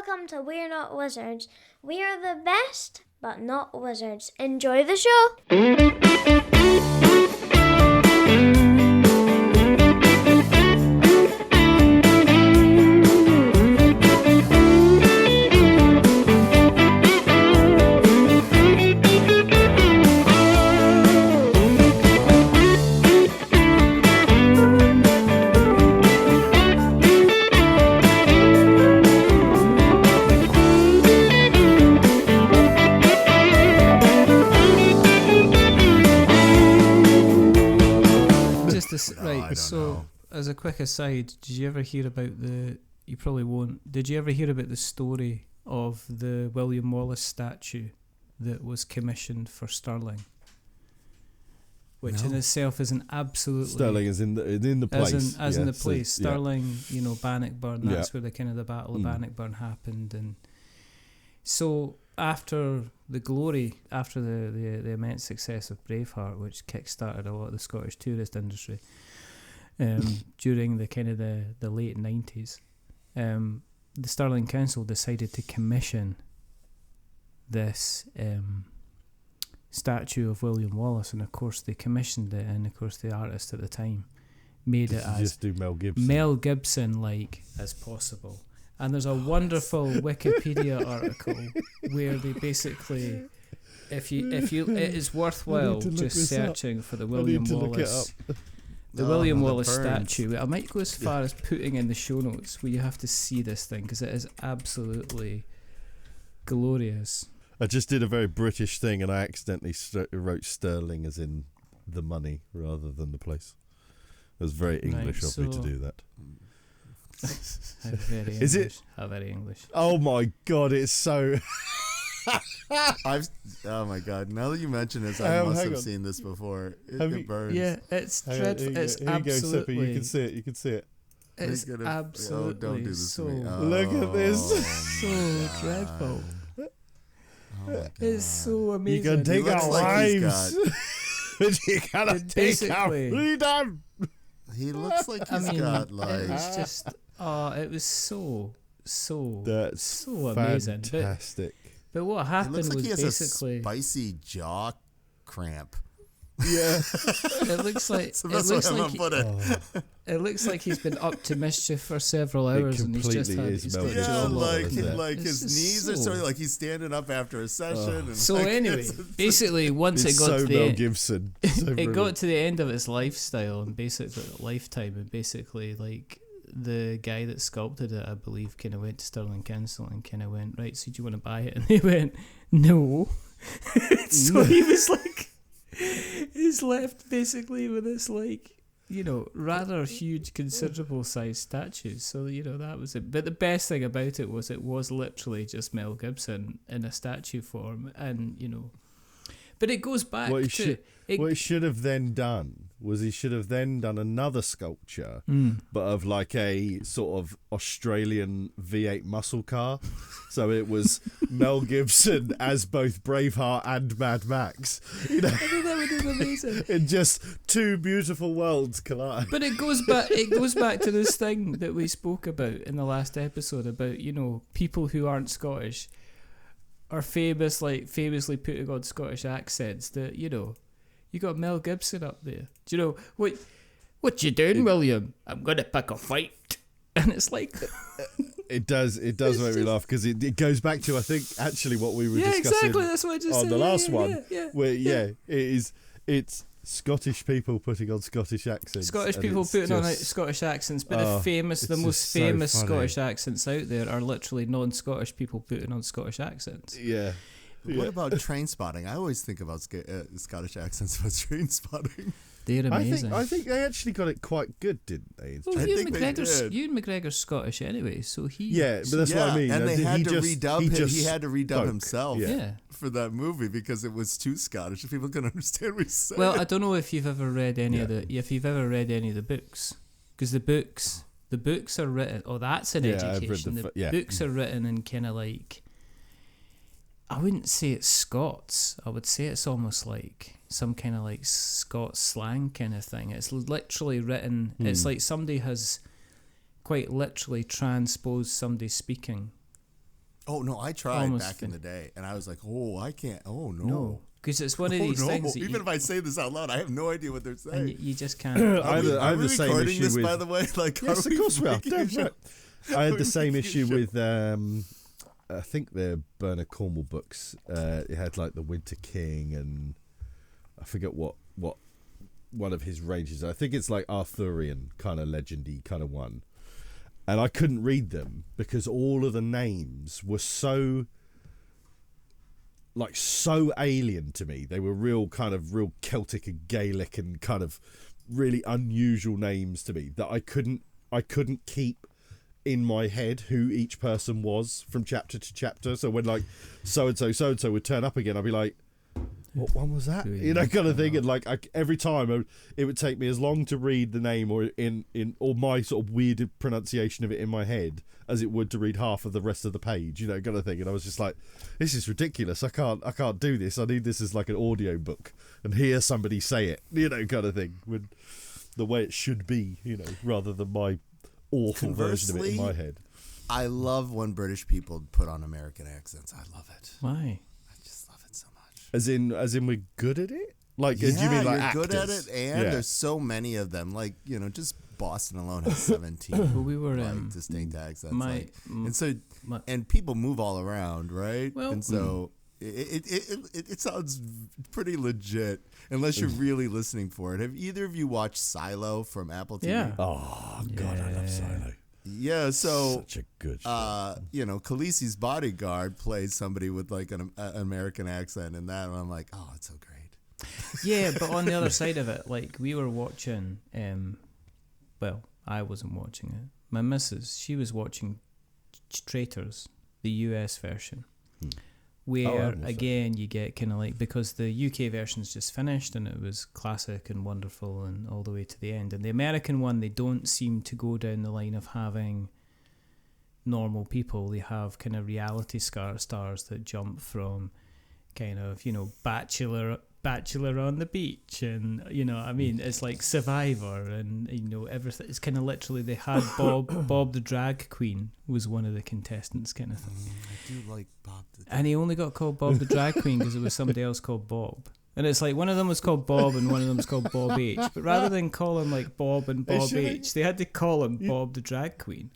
welcome to We're Not Wizards. We are the best, but not wizards. Enjoy the show! So, as a quick aside, did you ever hear about you probably won't, did you ever hear about the story of the William Wallace statue that was commissioned for Stirling? Which in itself is an absolutely... Stirling is in the place. As in the place. So, Stirling, Bannockburn, that's where the Battle of Bannockburn happened. And so, after the glory, after the immense success of Braveheart, which kickstarted a lot of the Scottish tourist industry, during the late 90s, the Stirling Council decided to commission this statue of William Wallace, and of course they commissioned it, and of course the artist at the time made it as just do Mel Gibson like as possible. And there's a wonderful Wikipedia article where they basically, if you, it is worthwhile just searching for the William Wallace. The William Wallace statue. I might go as far as putting in the show notes where you have to see this thing, because it is absolutely glorious. I just did a very British thing, and I accidentally wrote Stirling as in the money rather than the place. It was very English of me to do that. How very English. Is it? How very English. Oh my God, it's so... Oh my God! Now that you mention this, I must have seen this before. It burns. Yeah, it's dreadful. It's absolutely. Here you go, Seppy. You can see it. It's absolutely. Don't do this to me. Look at this. So dreadful. Oh my God. It's so amazing. You can take our lives. You gotta take our freedom. He looks like he's got like. It was just. It was so That's so amazing. Fantastic. But what happened was he has basically a spicy jaw cramp. Yeah, it looks like it looks like he's been up to mischief for several hours, and he's just had his jaw like his knees are sort of like he's standing up after a session. And so anyway, basically once it got to the Mel Gibson, it got to the end of its lifestyle and basically lifetime, and basically like. The guy that sculpted it, I believe, kind of went to Stirling Council and kind of went, right, so do you want to buy it? And they went, no. So he was like, he's left basically with this like, rather huge, considerable sized statue. So, that was it. But the best thing about it was literally just Mel Gibson in a statue form. And, but it goes back what he should have then done was he should have then done another sculpture, but of like a sort of Australian V8 muscle car. So it was Mel Gibson as both Braveheart and Mad Max. I think that would have been amazing. In just two beautiful worlds collide. But it goes back to this thing that we spoke about in the last episode about, people who aren't Scottish are famously putting on Scottish accents that, you got Mel Gibson up there. Do you know what you doing, William? I'm gonna pick a fight, and it's like it does make me laugh because it goes back to I think actually what we were discussing. Exactly. That's what I just on said. The last one, where it's Scottish people putting on Scottish accents. Scottish people putting on Scottish accents, but the most famous Scottish accents out there are literally non-Scottish people putting on Scottish accents. Yeah. What about Train Spotting? I always think about Scottish accents about Train Spotting. They're amazing. I think they actually got it quite good, didn't they? Well, Ewan McGregor's Scottish anyway, so he. Yeah, but that's what I mean. And they had to redub him. He had to redub himself. Yeah. For that movie because it was too Scottish. People couldn't understand what he said. Well, I don't know if you've ever read any of the books, because the books are written. Oh, that's an education. The books are written in kind of like. I wouldn't say it's Scots. I would say it's almost like some kind of like Scots slang kind of thing. It's literally written. It's like somebody has quite literally transposed somebody speaking Oh no, I tried Almost back in the day, and I was like, oh, I can't. Oh no. No, because it's one of these things. That Even if I say this out loud, I have no idea what they're saying. and you just can't. I had the same recording issue this, with. by the way? Like, Yes, of course we are. Damn right. I had the same issue Sure. with. I think the Bernard Cornwell books. It had like the Winter King, and I forget what one of his ranges. I think it's like Arthurian kind of legendy kind of one. And I couldn't read them because all of the names were so alien to me. They were real Celtic and Gaelic and kind of really unusual names to me that I couldn't keep in my head who each person was from chapter to chapter. So when like so and so would turn up again, I'd be like, what one was that? You know, kind of thing. And like every time it would take me as long to read the name or or my sort of weird pronunciation of it in my head as it would to read half of the rest of the page, you know, kind of thing. And I was just like, this is ridiculous. I can't do this. I need this as like an audio book and hear somebody say it, you know, kind of thing. With the way it should be, you know, rather than my awful version of it in my head. I love when British people put on American accents. I love it. Why? I just love it so much. As in we're good at it? Like, Yeah, do you mean like you're actors? good at it, and there's so many of them. Like, you know, just Boston alone has 17 Well, we were distinct accents. my- And so, my- and people move all around, right? Well- and so it sounds pretty legit, unless you're really listening for it. Have either of you watched Silo from Apple TV? Yeah. Oh God, I love Silo. Yeah, so Such a good show. you know, Khaleesi's bodyguard plays somebody with like an American accent, and that, and I'm like, oh, it's so great. Yeah, but on the other side of it, like we were watching. Well, I wasn't watching it. My missus, she was watching Traitors, the US version, where again you get kind of like, because the UK version's just finished and it was classic and wonderful and all the way to the end, and the American one, they don't seem to go down the line of having normal people. They have kind of reality stars that jump from kind of, you know, Bachelor on the beach, and you know, I mean, it's like Survivor, and you know, everything. It's kind of literally, they had Bob the drag queen was one of the contestants, kind of thing. I do like Bob. And he only got called Bob the drag queen because there was somebody else called Bob. And it's like one of them was called Bob and one of them was called Bob H. But rather than call him like Bob and Bob H, they had to call him Bob the drag queen.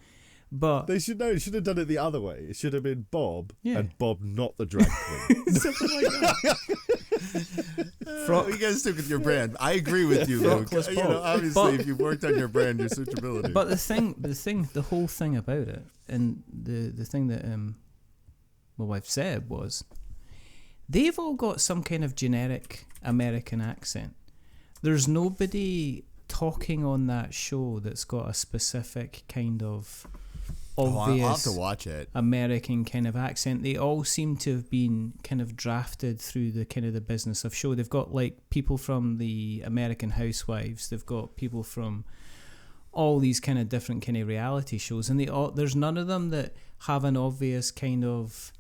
But They should have done it the other way. It should have been Bob Yeah. and Bob not the drag queen. something like that. You guys stick with your brand. I agree with you, though. Frockless You know, Bob. obviously, But- if you've worked on your brand, your suitability. But the whole thing about it, and the thing that my wife said was, they've all got some kind of generic American accent. There's nobody talking on that show that's got a specific kind of I'll have obvious to watch it. American kind of accent. They all seem to have been kind of drafted through the kind of the business of show. They've got like people from the American Housewives. They've got people from all these kind of different kind of reality shows, and there's none of them that have an obvious kind of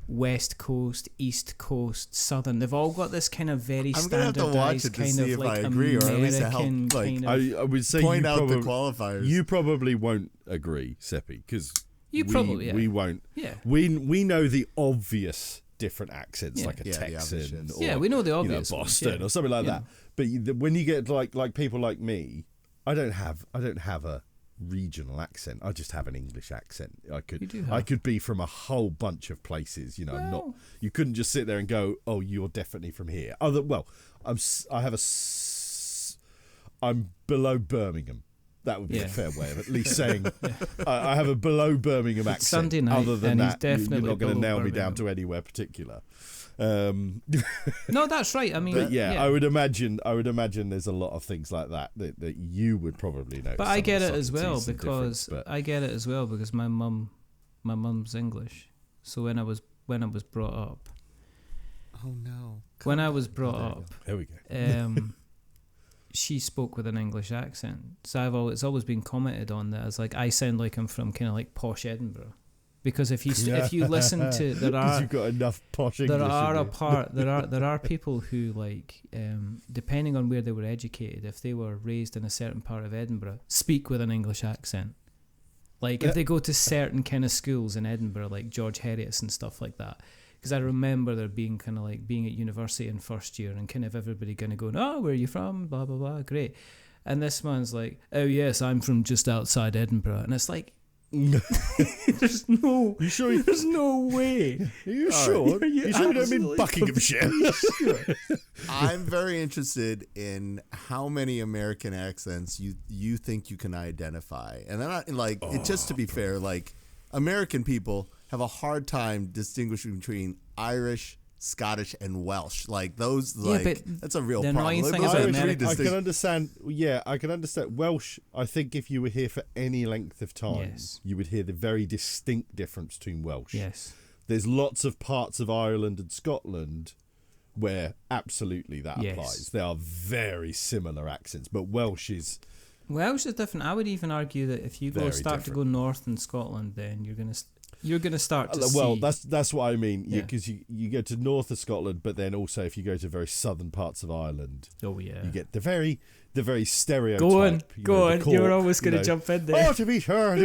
West Coast, East Coast, Southern. They've all got this kind of very I'm gonna have to watch standardized it to kind see of if like I agree, or at least to help, American like, kind of. I would say Point you out the probably, qualifiers. you probably won't agree, Seppi, because we won't. Yeah. We know the obvious different accents, Yeah. like a Yeah, the Texan obvious. or Yeah, we know the obvious you know, ones, Boston yeah. or something like Yeah. that. But when you get like people like me, I don't have a regional accent. I just have an English accent. You do have. I could be from a whole bunch of places. You know, I'm not. Well- You couldn't just sit there and go, "Oh, you're definitely from here." I'm below Birmingham. That would be a Yeah. fair way of at least saying I have a below Birmingham accent. Sunday night, Other than and he's that, definitely you're not going to below nail me down Birmingham. to anywhere particular. No, that's right. I mean, But yeah, I would imagine there's a lot of things like that you would probably know. But I get it as well subtleties and difference, because but- I get it as well because my mum's English. So when I was brought up, Oh no! when I was brought up, there we go. she spoke with an English accent. So it's always been commented on that as like I sound like I'm from kind of like posh Edinburgh, because if you listen to Because you've got enough posh English. there are people who like depending on where they were educated, if they were raised in a certain part of Edinburgh, speak with an English accent. Like if they go to certain kind of schools in Edinburgh, like George Heriot's and stuff like that. Because I remember there being kind of like being at university in first year and kind of everybody kind of going, oh, where are you from? Blah, blah, blah. Great. And this man's like, oh, yes, I'm from just outside Edinburgh. And it's like, there's no way. Are you sure? You sure don't mean Buckinghamshire? I'm very interested in how many American accents you think you can identify. And then just to be fair, like American people have a hard time distinguishing between Irish, Scottish, and Welsh. Like those, that's a real problem. Thing Those about are America- three I can distinct- understand. Yeah, I can understand Welsh. I think if you were here for any length of time, Yes. you would hear the very distinct difference between Welsh. yes. There's lots of parts of Ireland and Scotland where absolutely that Yes. applies. They are very similar accents, but Welsh is Welsh is different. I would even argue that if you Very to go north in Scotland, then you're gonna start to see. well. That's what I mean. Yeah. Because you go to north of Scotland, but then also if you go to very southern parts of Ireland, Oh yeah. you get the very stereotype. Go on. the You were Cork, always going to know. jump in there. Oh, to be sure.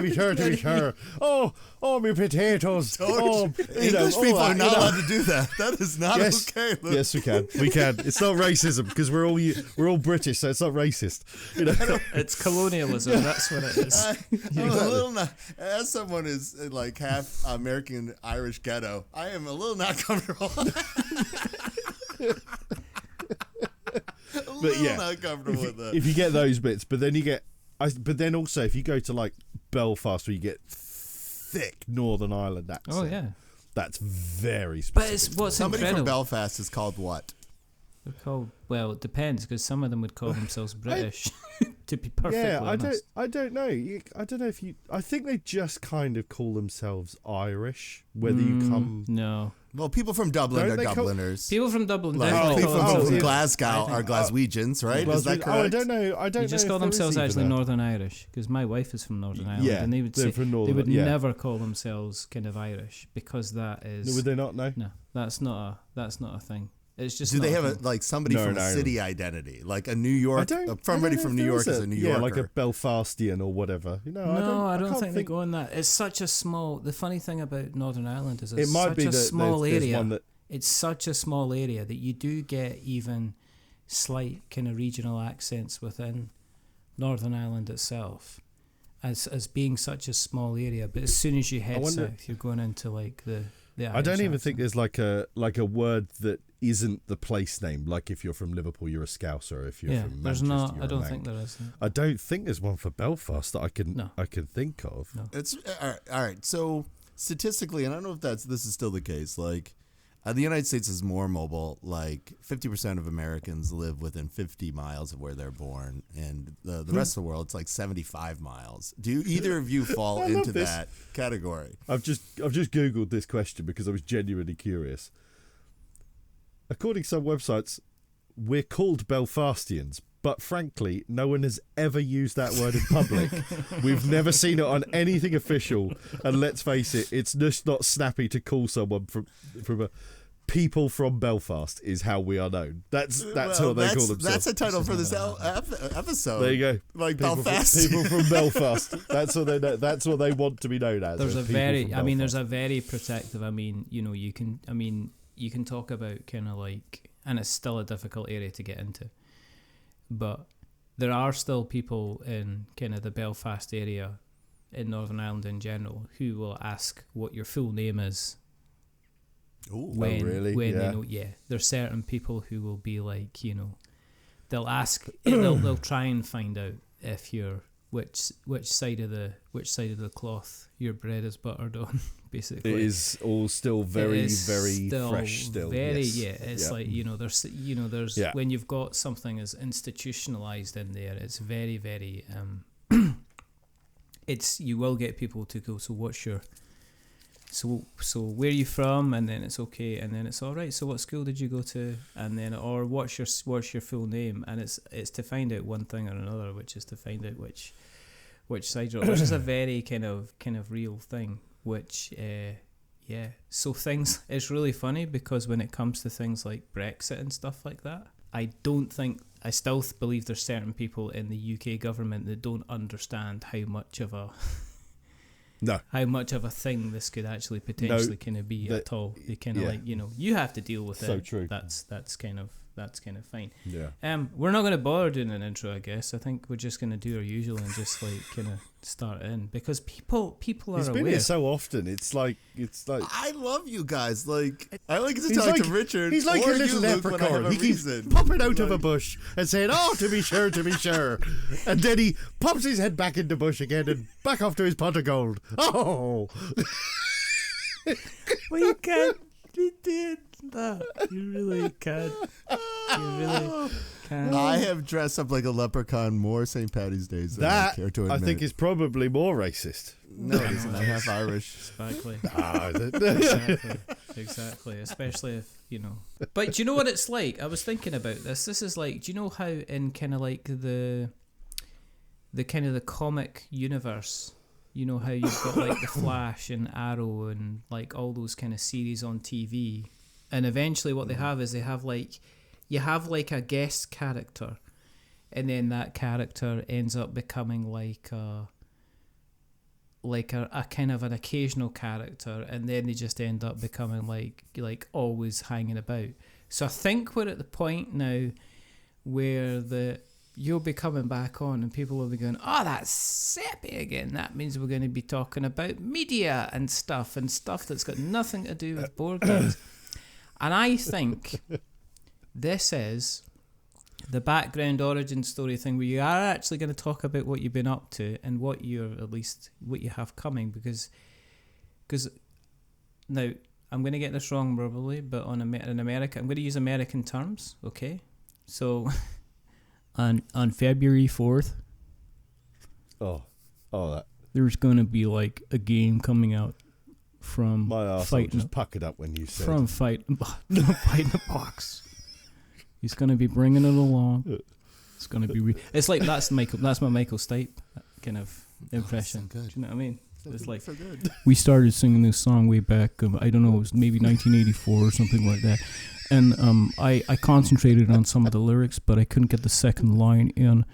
Oh, my potatoes. Oh, English people are not allowed to do that. That is not Yes, okay. Look. yes, we can. It's not racism because we're all British, so it's not racist. You know, It's colonialism. That's what it is. I'm a little not, as someone is like half American Irish ghetto, I am a little not comfortable. Not comfortable with that. if you get those bits, but then also if you go to like Belfast, where you get thick Northern Ireland accent. Oh yeah. That's very specific. But it's what's Somebody incredible. from Belfast is called what? They're called, well, it depends because some of them would call themselves British. To be perfectly honest. I don't know. I don't know if you. I think they just kind of call themselves Irish. Whether you come. No. Well, people from Dublin Don't are they call- Dubliners. People from Dublin Like, definitely people call from themselves. Glasgow I think- are Glaswegians, right? Is that correct? I don't know. I don't They just know. call if there is themselves even actually a- Northern Irish because my wife is from Northern Ireland, Yeah, and they would they're say from they Northern- would yeah. never call themselves kind of Irish because that is Would they not know? no, that's not a thing. It's just Do not they have thing. like somebody No, from no. a city identity, like a New York? Somebody I don't know from if New there York is a New Yorker. Yeah, like a Belfastian or whatever. You know, No, I don't can't think they go on that. It's such a small. The funny thing about Northern Ireland is It it's might such be a that small there's area. one that. It's such a small area that you do get even slight kind of regional accents within Northern Ireland itself, as being such a small area. But as soon as you head wonder- south, you're going into like the I don't Irish even accent. think there's like a word that isn't the place name. Like if you're from Liverpool, you're a Scouser. If you're Yeah, from there's Manchester, not. you're I a don't Manc. think there is. I don't think there's one for Belfast that I No. can think of. No. It's all right. So statistically, and I don't know if this is still the case. Like, the United States is more mobile. Like 50% of Americans live within 50 miles of where they're born, and the rest of the world, it's like 75 miles. Do either of you fall I love into this. that category? I've just Googled this question because I was genuinely curious. According to some websites, we're called Belfastians, but frankly, no one has ever used that word in public. We've never seen it on anything official, and let's face it, it's just not snappy to call someone from a people from Belfast is how we are known. That's Well, what they call themselves. That's a title for this episode. There you go. Like People Belfast. people from Belfast. That's what they know. That's what they want to be known as. There's as a people very. from I mean, there's Belfast. a very protective. I mean, you can. I mean, you can talk about kind of like, and it's still a difficult area to get into, but there are still people in kind of the Belfast area, in Northern Ireland in general, who will ask what your full name is. Ooh. When, really? when Yeah. they know, yeah, there's certain people who will be like, they'll ask, they'll try and find out if you're which side of the cloth your bread is buttered on, basically. It is all still very, It is very still fresh. Still, very, yes. yeah. It's Yeah. like there's Yeah. when you've got something as institutionalized in there, it's very, very. It's you will get people to go. So what's your So where are you from? And then it's okay, and then it's all right. So what school did you go to? And then or what's your full name? And it's to find out one thing or another, which is to find out which side you're on, which is a very kind of real thing. Which yeah. So things it's really funny because when it comes to things like Brexit and stuff like that, I still believe there's certain people in the UK government that don't understand how much of a No. how much of a thing this could actually potentially kind of be at all. They kind of like, you know, you have to deal with it. So true. That's kind of fine. Yeah. We're not going to bother doing an intro, I guess. I think we're just going to do our usual and just like kind of start in, because people are He's been aware. here so often. It's like I love you guys. Like, I like to he's talk like to Richard. He's like or a little you, Luke, when I have leprechaun. a He keeps reason. popping out of a bush and saying, "Oh, to be sure, to be sure," and then he pops his head back in the bush again and back off to his pot of gold. Oh, Well, you can't be doing that. You really can't. You really can't. I have dressed up like a leprechaun more St. Patty's Days than I that care to I admit. think is probably more racist. No, it isn't. I'm half Irish. Exactly. Ah, Exactly. Especially if, you know. But do you know what it's like? I was thinking about this. This is like, do you know how in kind of like the kind of the comic universe, you know how you've got like the Flash and Arrow and like all those kind of series on TV, and eventually what they have is they have like, you have like a guest character, and then that character ends up becoming like a kind of an occasional character, and then they just end up becoming like always hanging about. So I think we're at the point now where you'll be coming back on and people will be going, "Oh, that's Seppy again. That means we're going to be talking about media and stuff that's got nothing to do with board games." And I think this is the background origin story thing where you are actually going to talk about what you've been up to and what you have coming, because now I'm going to get this wrong probably, but in America, I'm going to use American terms, okay? So on February 4th, that there's going to be like a game coming out from my arsehole fighting just puckered up when you said from fighting the box. He's going to be bringing it along. It's going to be it's like that's my Michael Stipe kind of impression. so good. Do you know what I mean? It's like, so good. we started singing this song way back, I don't know, it was maybe 1984 or something like that. And I concentrated on some of the lyrics, but I couldn't get the second line in.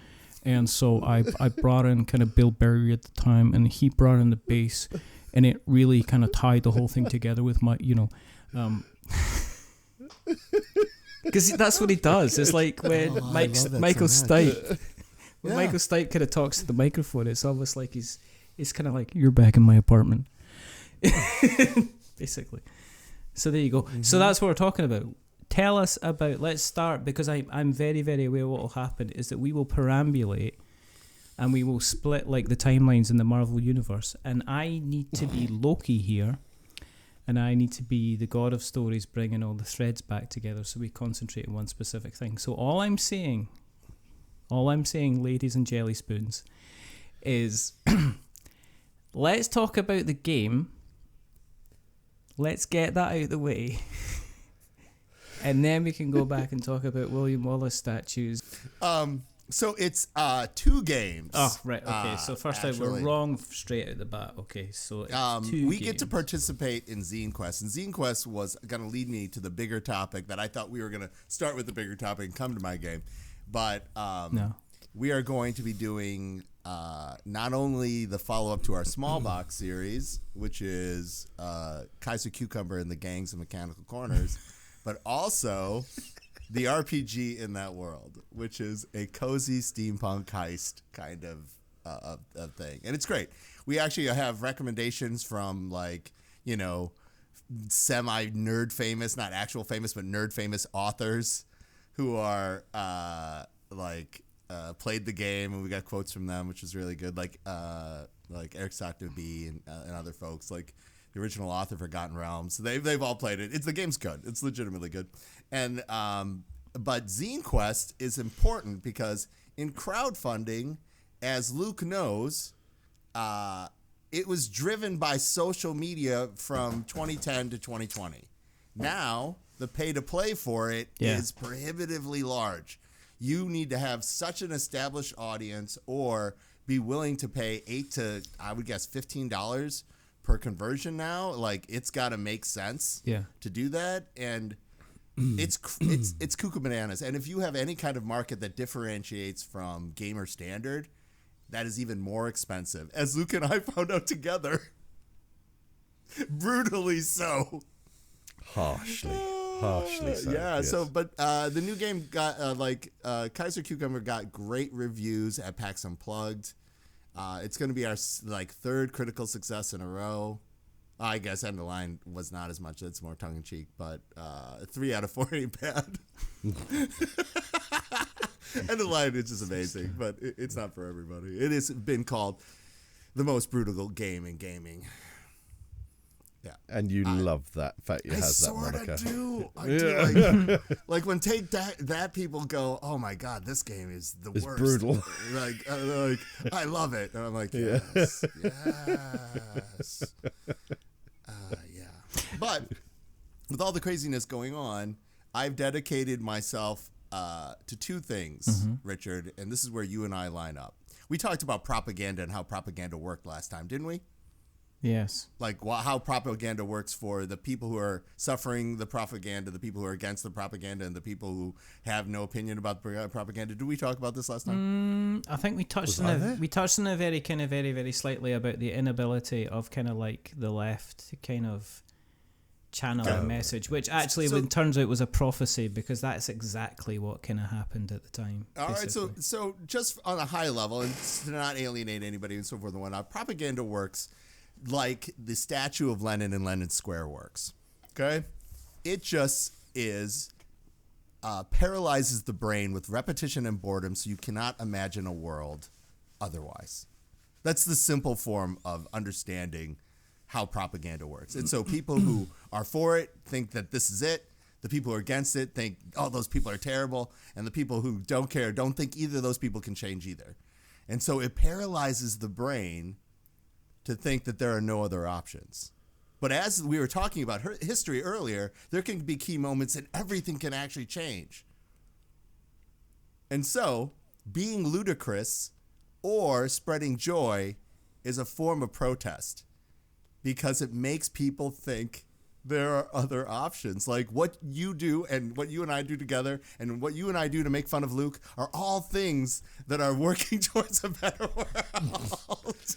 And so I brought in kind of Bill Berry at the time, and he brought in the bass, and it really kind of tied the whole thing together with my, you know, because that's what he does. It's like when Michael Stipe, when Michael Stipe kind of talks to the microphone, it's almost like he's kind of like, "You're back in my apartment," basically. So there you go. Mm-hmm. So that's what we're talking about. Tell us about. Let's start, because I'm very, very aware what will happen is that we will perambulate and we will split like the timelines in the Marvel universe, and I need to be Loki here. And I need to be the god of stories, bringing all the threads back together so we concentrate on one specific thing. So all I'm saying, ladies and jelly spoons, is let's talk about the game. Let's get that out of the way. And then we can go back and talk about William Wallace statues. So it's 2 games. Oh, right. Okay. So first time we're actually. wrong straight out the bat. Okay. So it's 2 we games. get to participate in Zine Quest, and Zine Quest was going to lead me to the bigger topic that I thought we were going to start with the bigger topic and come to my game. But No. we are going to be doing not only the follow-up to our small box series, which is Kaiser Cucumber and the Gangs of Mechanical Corners, but also the RPG in that world, which is a cozy steampunk heist kind of thing. And it's great. We actually have recommendations from, like, you know, semi-nerd famous, not actual famous, but nerd famous authors who are played the game, and we got quotes from them, which is really good. Like Eric Socto B and other folks, like the original author of Forgotten Realms. So they've all played it. The game's good. It's legitimately good. And but Zine Quest is important because in crowdfunding, as Luke knows, it was driven by social media from 2010 to 2020. Now the pay to play for it is prohibitively large. You need to have such an established audience or be willing to pay $8 to, I would guess, $15 per conversion now. Like, it's got to make sense to do that. And it's cuckoo bananas. And if you have any kind of market that differentiates from gamer standard, that is even more expensive, as Luke and I found out together. Brutally so. Harshly so. Yeah. Yes. So, but the new game got Kaiser Cucumber got great reviews at PAX Unplugged. It's going to be our third critical success in a row. I guess End of Line was not as much. It's more tongue in cheek, but 3 out of 4 ain't bad. End of Line is just amazing, but it's not for everybody. It has been called the most brutal game in gaming. Yeah, and you love that fact. It has that moniker. I do. Like when Take That people go, "Oh my God, this game is the It's worst." brutal. Like I love it, and I'm like, yes. Yeah. But with all the craziness going on, I've dedicated myself to 2 things, Richard, and this is where you and I line up. We talked about propaganda and how propaganda worked last time, didn't we? Yes. Like how propaganda works for the people who are suffering the propaganda, the people who are against the propaganda, and the people who have no opinion about propaganda. Did we talk about this last time? I think we touched on it very very slightly about the inability of kind of like the left to kind of channel a message, which actually it turns out was a prophecy, because that's exactly what kind of happened at the time. All right, so just on a high level, and to not alienate anybody and so forth and whatnot, propaganda works like the statue of Lenin in Lenin Square works. Okay? It just paralyzes the brain with repetition and boredom, so you cannot imagine a world otherwise. That's the simple form of understanding how propaganda works. And so people who are for it think that this is it. The people who are against it think, oh, those people are terrible. And the people who don't care don't think either of those people can change either. And so it paralyzes the brain to think that there are no other options. But as we were talking about history earlier, there can be key moments and everything can actually change. And so being ludicrous or spreading joy is a form of protest, because it makes people think there are other options. Like what you do and what you and I do together and what you and I do to make fun of Luke are all things that are working towards a better world.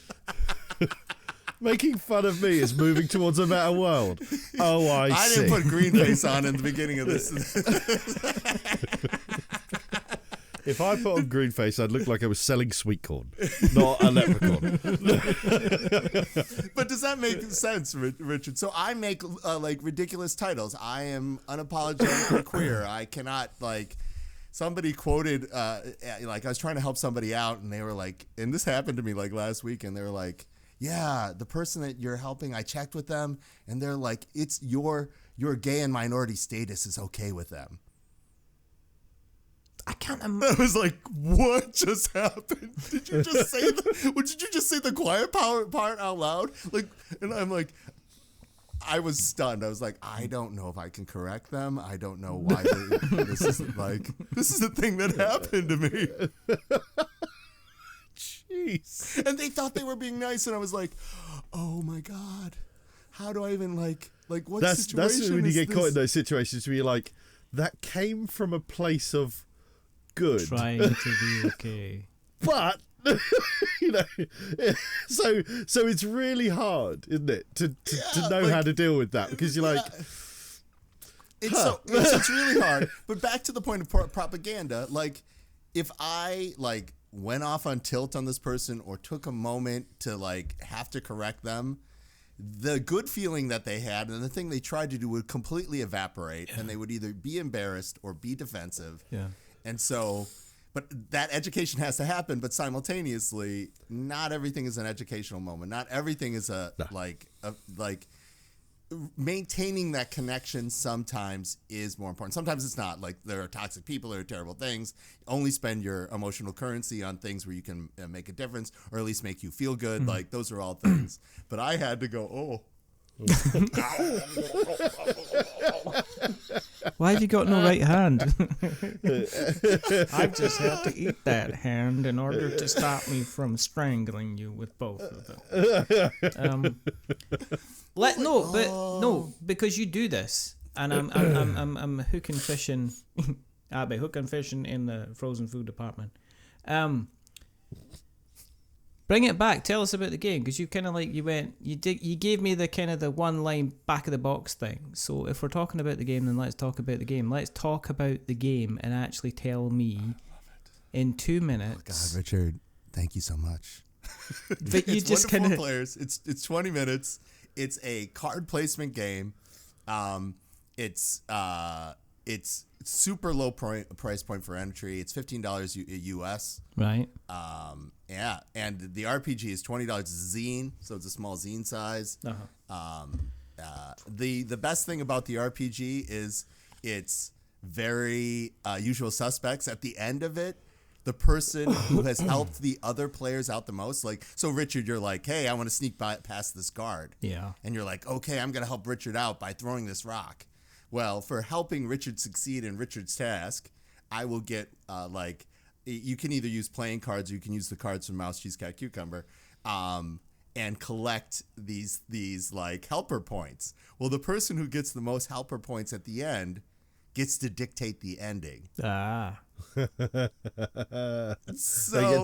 Making fun of me is moving towards a better world. Oh, I see. I didn't put green face on in the beginning of this. If I put on green face, I'd look like I was selling sweet corn, not a leprechaun. But does that make sense, Richard? So I make ridiculous titles. I am unapologetically queer. I cannot somebody quoted I was trying to help somebody out, and they were like, and this happened to me last week, and they were like, yeah, the person that you're helping, I checked with them, and they're like, it's your gay and minority status is okay with them. I can't I was like, what just happened? Did you just say the quiet part out loud? And I'm like, I was stunned. I was like, I don't know if I can correct them. I don't know why this is the thing that happened to me. Jeez. And they thought they were being nice, and I was like, oh my God, how do I even what situation? That's when you get this? caught in those situations where you're like, that came from a place of good, trying to be okay, but so it's really hard, isn't it, to know how to deal with that, because you're like, it's really hard. But back to the point of propaganda, if I went off on tilt on this person or took a moment to have to correct them, the good feeling that they had and the thing they tried to do would completely evaporate, and they would either be embarrassed or be defensive. Yeah. And so, but that education has to happen, but simultaneously, not everything is an educational moment. Not everything is maintaining that connection sometimes is more important. Sometimes it's not. There are toxic people, there are terrible things. Only spend your emotional currency on things where you can make a difference, or at least make you feel good. Those are all things. But I had to go, why have you got no right hand? I've just had to eat that hand in order to stop me from strangling you with both of them. Because you do this, and I'm hooking fishing. I'll be hooking fishing in the frozen food department. Bring it back. Tell us about the game, because you kind of like you gave me the kind of the one line back of the box thing. So if we're talking about the game, then let's talk about the game. Let's talk about the game and actually tell me in 2 minutes. Oh God, Richard, thank you so much. But you just kind of players. It's 20 minutes. It's a card placement game. It's super low price point for entry. It's $15 US. right. Yeah, and the RPG is $20. It's a zine, so it's a small zine size. The best thing about the RPG is it's very usual suspects. At the end of it, the person who has helped the other players out the most, like, so Richard, you're like, hey, I want to sneak past this guard. Yeah. And you're like, okay, I'm going to help Richard out by throwing this rock. Well, for helping Richard succeed in Richard's task, I will get, you can either use playing cards or you can use the cards from Mouse, Cheese, Cat, Cucumber, and collect these like helper points. Well, the person who gets the most helper points at the end gets to dictate the ending. Ah. They get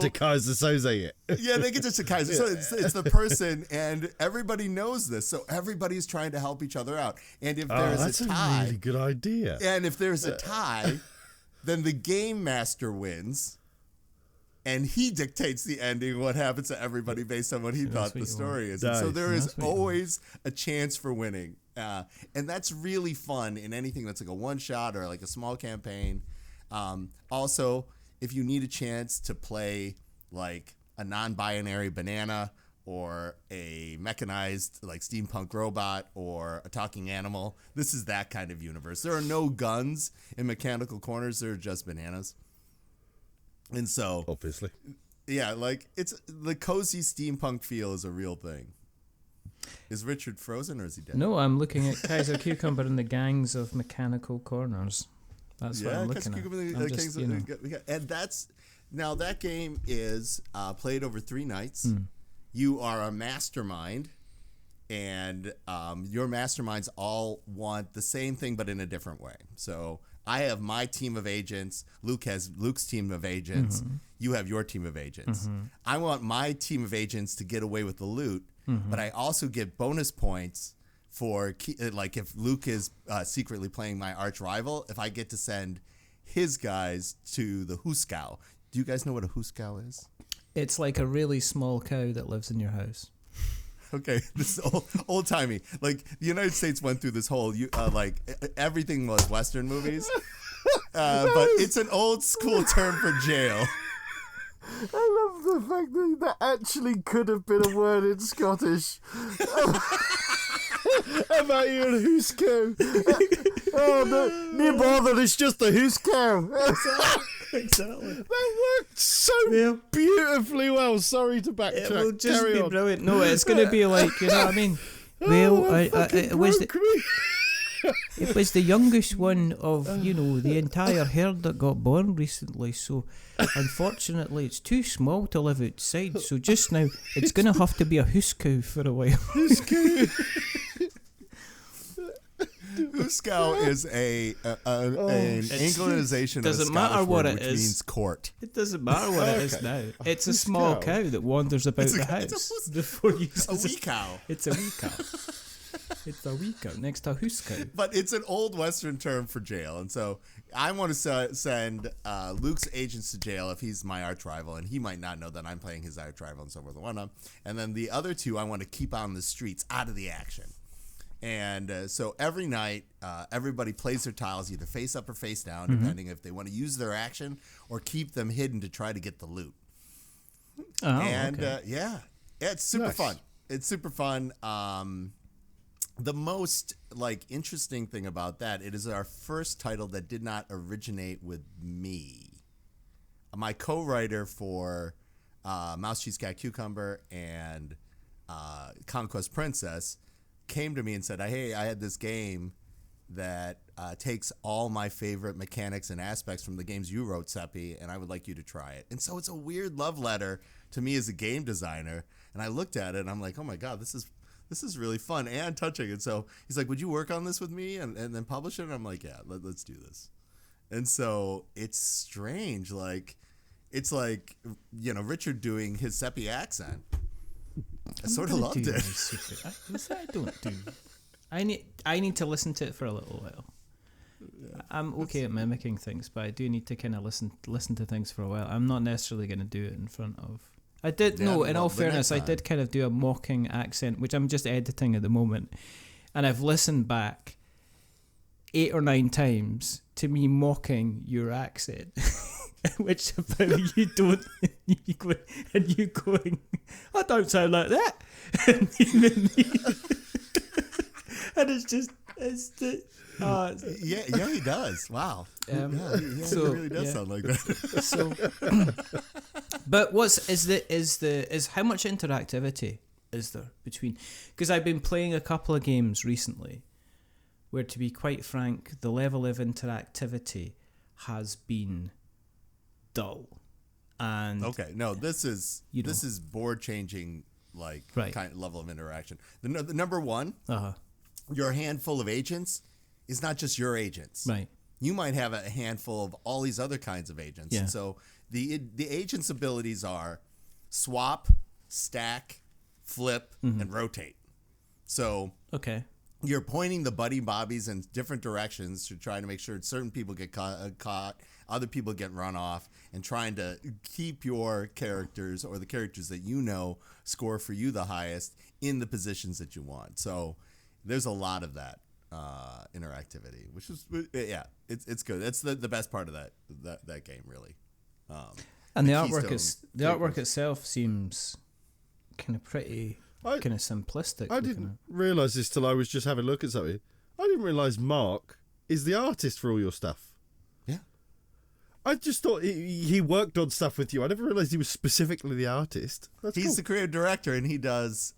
to Kaiser Soze it. Yeah, they get to Kaiser. So it's the person, and everybody knows this. So everybody's trying to help each other out. And if there's that's a tie, a really good idea. and if there's a tie, then the game master wins, and he dictates the ending, what happens to everybody based on what he thought the story is. And so Nice. there is That's what you always a chance for winning. And that's really fun in anything that's like a one-shot or like a small campaign. Also, if you need a chance to play like a non-binary banana or a mechanized like steampunk robot or a talking animal, this is that kind of universe. There are no guns in Mechanical Corners. There are just bananas. And so, Obviously. yeah, like it's the cozy steampunk feel is a real thing. Is Richard frozen or is he dead? No, I'm looking at Kaiser Cucumber and the Gangs of Mechanical Corners. That's what I'm looking at. I'm just, you know. And now that game is played over 3 nights. You are a mastermind, and your masterminds all want the same thing but in a different way. So I have my team of agents. Luke has Luke's team of agents. You have your team of agents. I want my team of agents to get away with the loot, but I also get bonus points for, like, if Luke is secretly playing my arch rival, if I get to send his guys to the Huskow. Do you guys know what a Huskow is? It's like a really small cow that lives in your house. Okay, this is old timey. Like the United States went through this whole like everything was Western movies, but it's an old school term for jail. I love the fact that actually could have been a word in Scottish. About you and Huskow. Oh, no bother, it's just a Huskow. Exactly. That worked so beautifully well. Sorry to backtrack. It will just Carry be on. brilliant. No, it's going to be like, you know what I mean? Well, it was it was the youngest one of, you know, the entire herd that got born recently. So, unfortunately, it's too small to live outside. So just now, it's going to have to be a Huskow for a while. Huskow is an Anglicization of doesn't a matter Scottish what word, it which is. means court. It doesn't matter what it is now. It's a small cow that wanders about the house before you. A wee cow. It's a wee cow. It's a wee cow next to Huskow. But it's an old Western term for jail, and so I want to send Luke's agents to jail if he's my arch rival, and he might not know that I'm playing his arch rival and so forth and whatnot. And then the other 2 I want to keep on the streets, out of the action. And so every night, everybody plays their tiles either face up or face down, depending if they want to use their action or keep them hidden to try to get the loot. Oh, And okay. yeah, it's super fun. It's super fun. The most like interesting thing about that, it is our first title that did not originate with me. My co-writer for Mouse, Cheese, Cat, Cucumber and Conquest Princess came to me and said, hey, I had this game that takes all my favorite mechanics and aspects from the games you wrote, Seppy, and I would like you to try it. And so it's a weird love letter to me as a game designer. And I looked at it and I'm like, oh my God, this is really fun and touching. And so he's like, would you work on this with me and then publish it? And I'm like, yeah, let's do this. And so it's strange. Like, it's like, Richard doing his Seppy accent. I I'm sort not of gonna loved do it. my super- I don't do. I need to listen to it for a little while. I'm okay at mimicking things, but I do need to kind of listen to things for a while. I'm not necessarily going to do it in front of. I did Yeah, in well, all the fairness, next I did kind of do a mocking accent, which I'm just editing at the moment, and I've listened back 8 or 9 times to me mocking your accent, which about you don't you going, I don't sound like that, and it's the. Yeah, he does. Wow. He really does sound like that. So, but is how much interactivity is there between? Because I've been playing a couple of games recently, where, to be quite frank, the level of interactivity has been dull. And Okay, no, this is board changing, like, Right. kind of level of interaction. The number one, uh-huh. your handful of agents is not just your agents. Right. You might have a handful of all these other kinds of agents. Yeah. And so the agents' abilities are swap, stack, flip, and rotate. So Okay. you're pointing the buddy bobbies in different directions to try to make sure certain people get caught, other people get run off, and trying to keep your characters, or the characters that score for you the highest, in the positions that you want. So there's a lot of that interactivity, which is it's good. That's the best part of that game, really. And the Keystone artwork itself seems kind of pretty, kind of simplistic. I looking didn't realise this till I was just having a look at something. I didn't realise Mark is the artist for all your stuff. Yeah. I just thought he worked on stuff with you. I never realised he was specifically the artist. That's He's cool. the creative director, and he does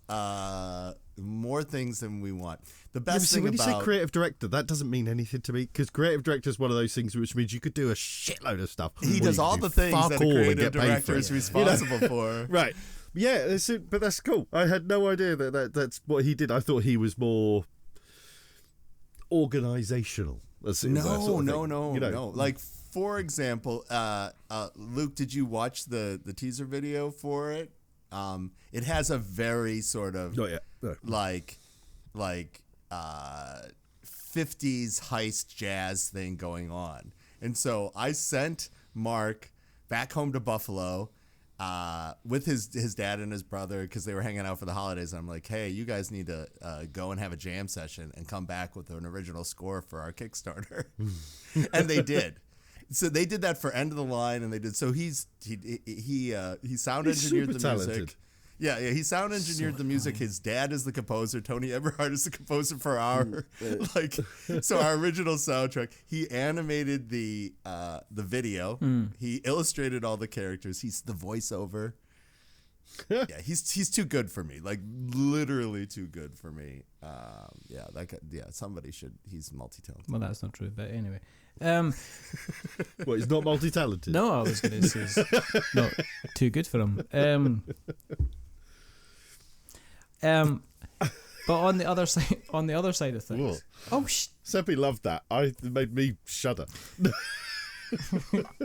more things than we want. The best thing when about you say creative director, that doesn't mean anything to me, because creative director is one of those things which means you could do a shitload of stuff. he or does you all could the do things fuck that a all and creative get paid director for is it. responsible for. Right. Yeah, but that's cool. I had no idea that's what he did. I thought he was more organisational. No. Like, for example, Luke, did you watch the teaser video for it? It has a very sort of like 50s heist jazz thing going on. And so I sent Mark back home to Buffalo with his dad and his brother, because they were hanging out for the holidays. And I'm like, hey, you guys need to go and have a jam session and come back with an original score for our Kickstarter. And they did. So they did that for End of the Line, and they did. So he sound engineered the music. talented. Yeah, he sound engineered the music. His dad is the composer. Tony Eberhard is the composer for our our original soundtrack. He animated the video. He illustrated all the characters. He's the voiceover. Yeah, he's too good for me. Like, literally too good for me. Somebody should. He's multi-talented. Well, that's not true, but anyway. Well, he's not multi-talented. No, I was going to say it's not too good for him. But on the other side of things. Whoa. Seppy loved that. It made me shudder.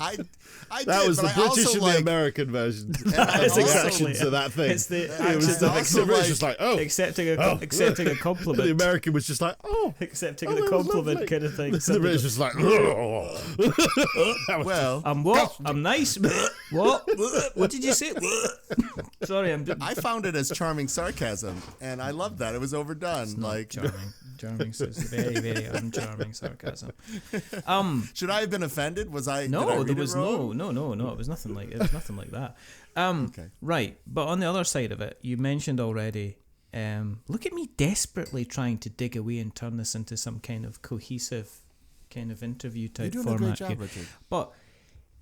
I That did, was but the I British also and the American version. I It's also actions to that thing. It's the It was the also British was like, oh. accepting a The compliment. American was just like, oh. Accepting Oh, the that was compliment lovely. kind of thing. The British was like, oh. well, I'm what? I'm nice. What? What did you say? Sorry, I found it as charming sarcasm, and I loved that. It was overdone. Like, charming. So it's very, very uncharming sarcasm. should I have been offended? Was I? No, did I read there it was wrong? no. It was nothing like that. Okay. Right, but on the other side of it, you mentioned already. Look at me desperately trying to dig away and turn this into some kind of cohesive, kind of interview type You're doing format. a great job, Richard. But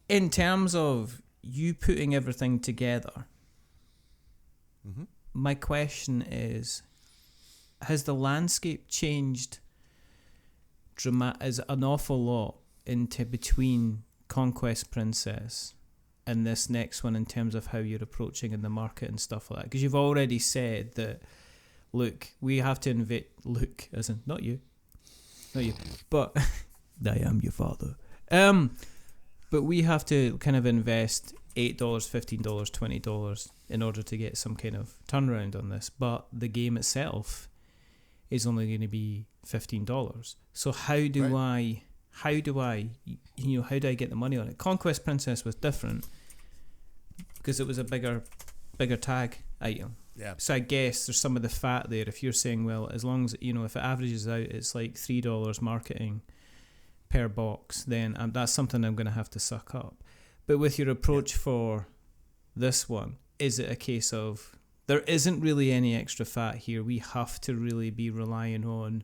in terms of you putting everything together, my question is: has the landscape changed as an awful lot into between Conquest Princess and this next one in terms of how you're approaching in the market and stuff like that? Because you've already said that, look, we have to invite Luke, as in not you, but I am your father. But we have to kind of invest $8, $15, $20 in order to get some kind of turnaround on this. But the game itself is only going to be $15. So how do I get the money on it? Conquest Princess was different because it was a bigger tag item. Yeah. So I guess there's some of the fat there. If you're saying, well, as long as, if it averages out, it's like $3 marketing per box, then that's something I'm going to have to suck up. But with your approach for this one, is it a case of there isn't really any extra fat here? We have to really be relying on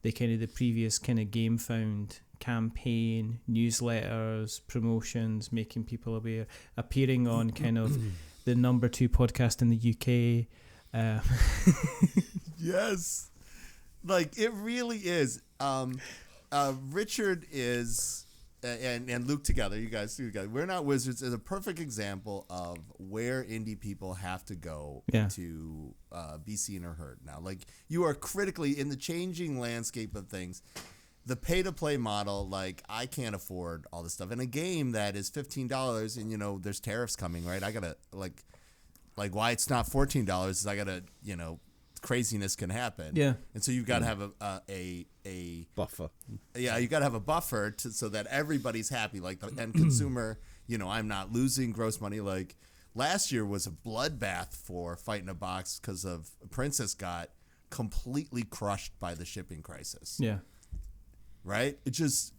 the previous kind of Game Found campaign, newsletters, promotions, making people aware, appearing on kind of the number 2 podcast in the UK. Yes, like it really is. Richard is and Luke together. You guys together. We're Not Wizards is a perfect example of where indie people have to go to be seen or heard. Now, like you are critically in the changing landscape of things. The pay-to-play model, like I can't afford all this stuff. In a game that is $15, and there's tariffs coming, right? I gotta like why it's not $14 is I gotta craziness can happen. Yeah, and so you've got to have a buffer. Yeah, you got to have a buffer so that everybody's happy. Like the end consumer, I'm not losing gross money. Like last year was a bloodbath for Fight in a Box because of Princess got completely crushed by the shipping crisis. Yeah. Right? It just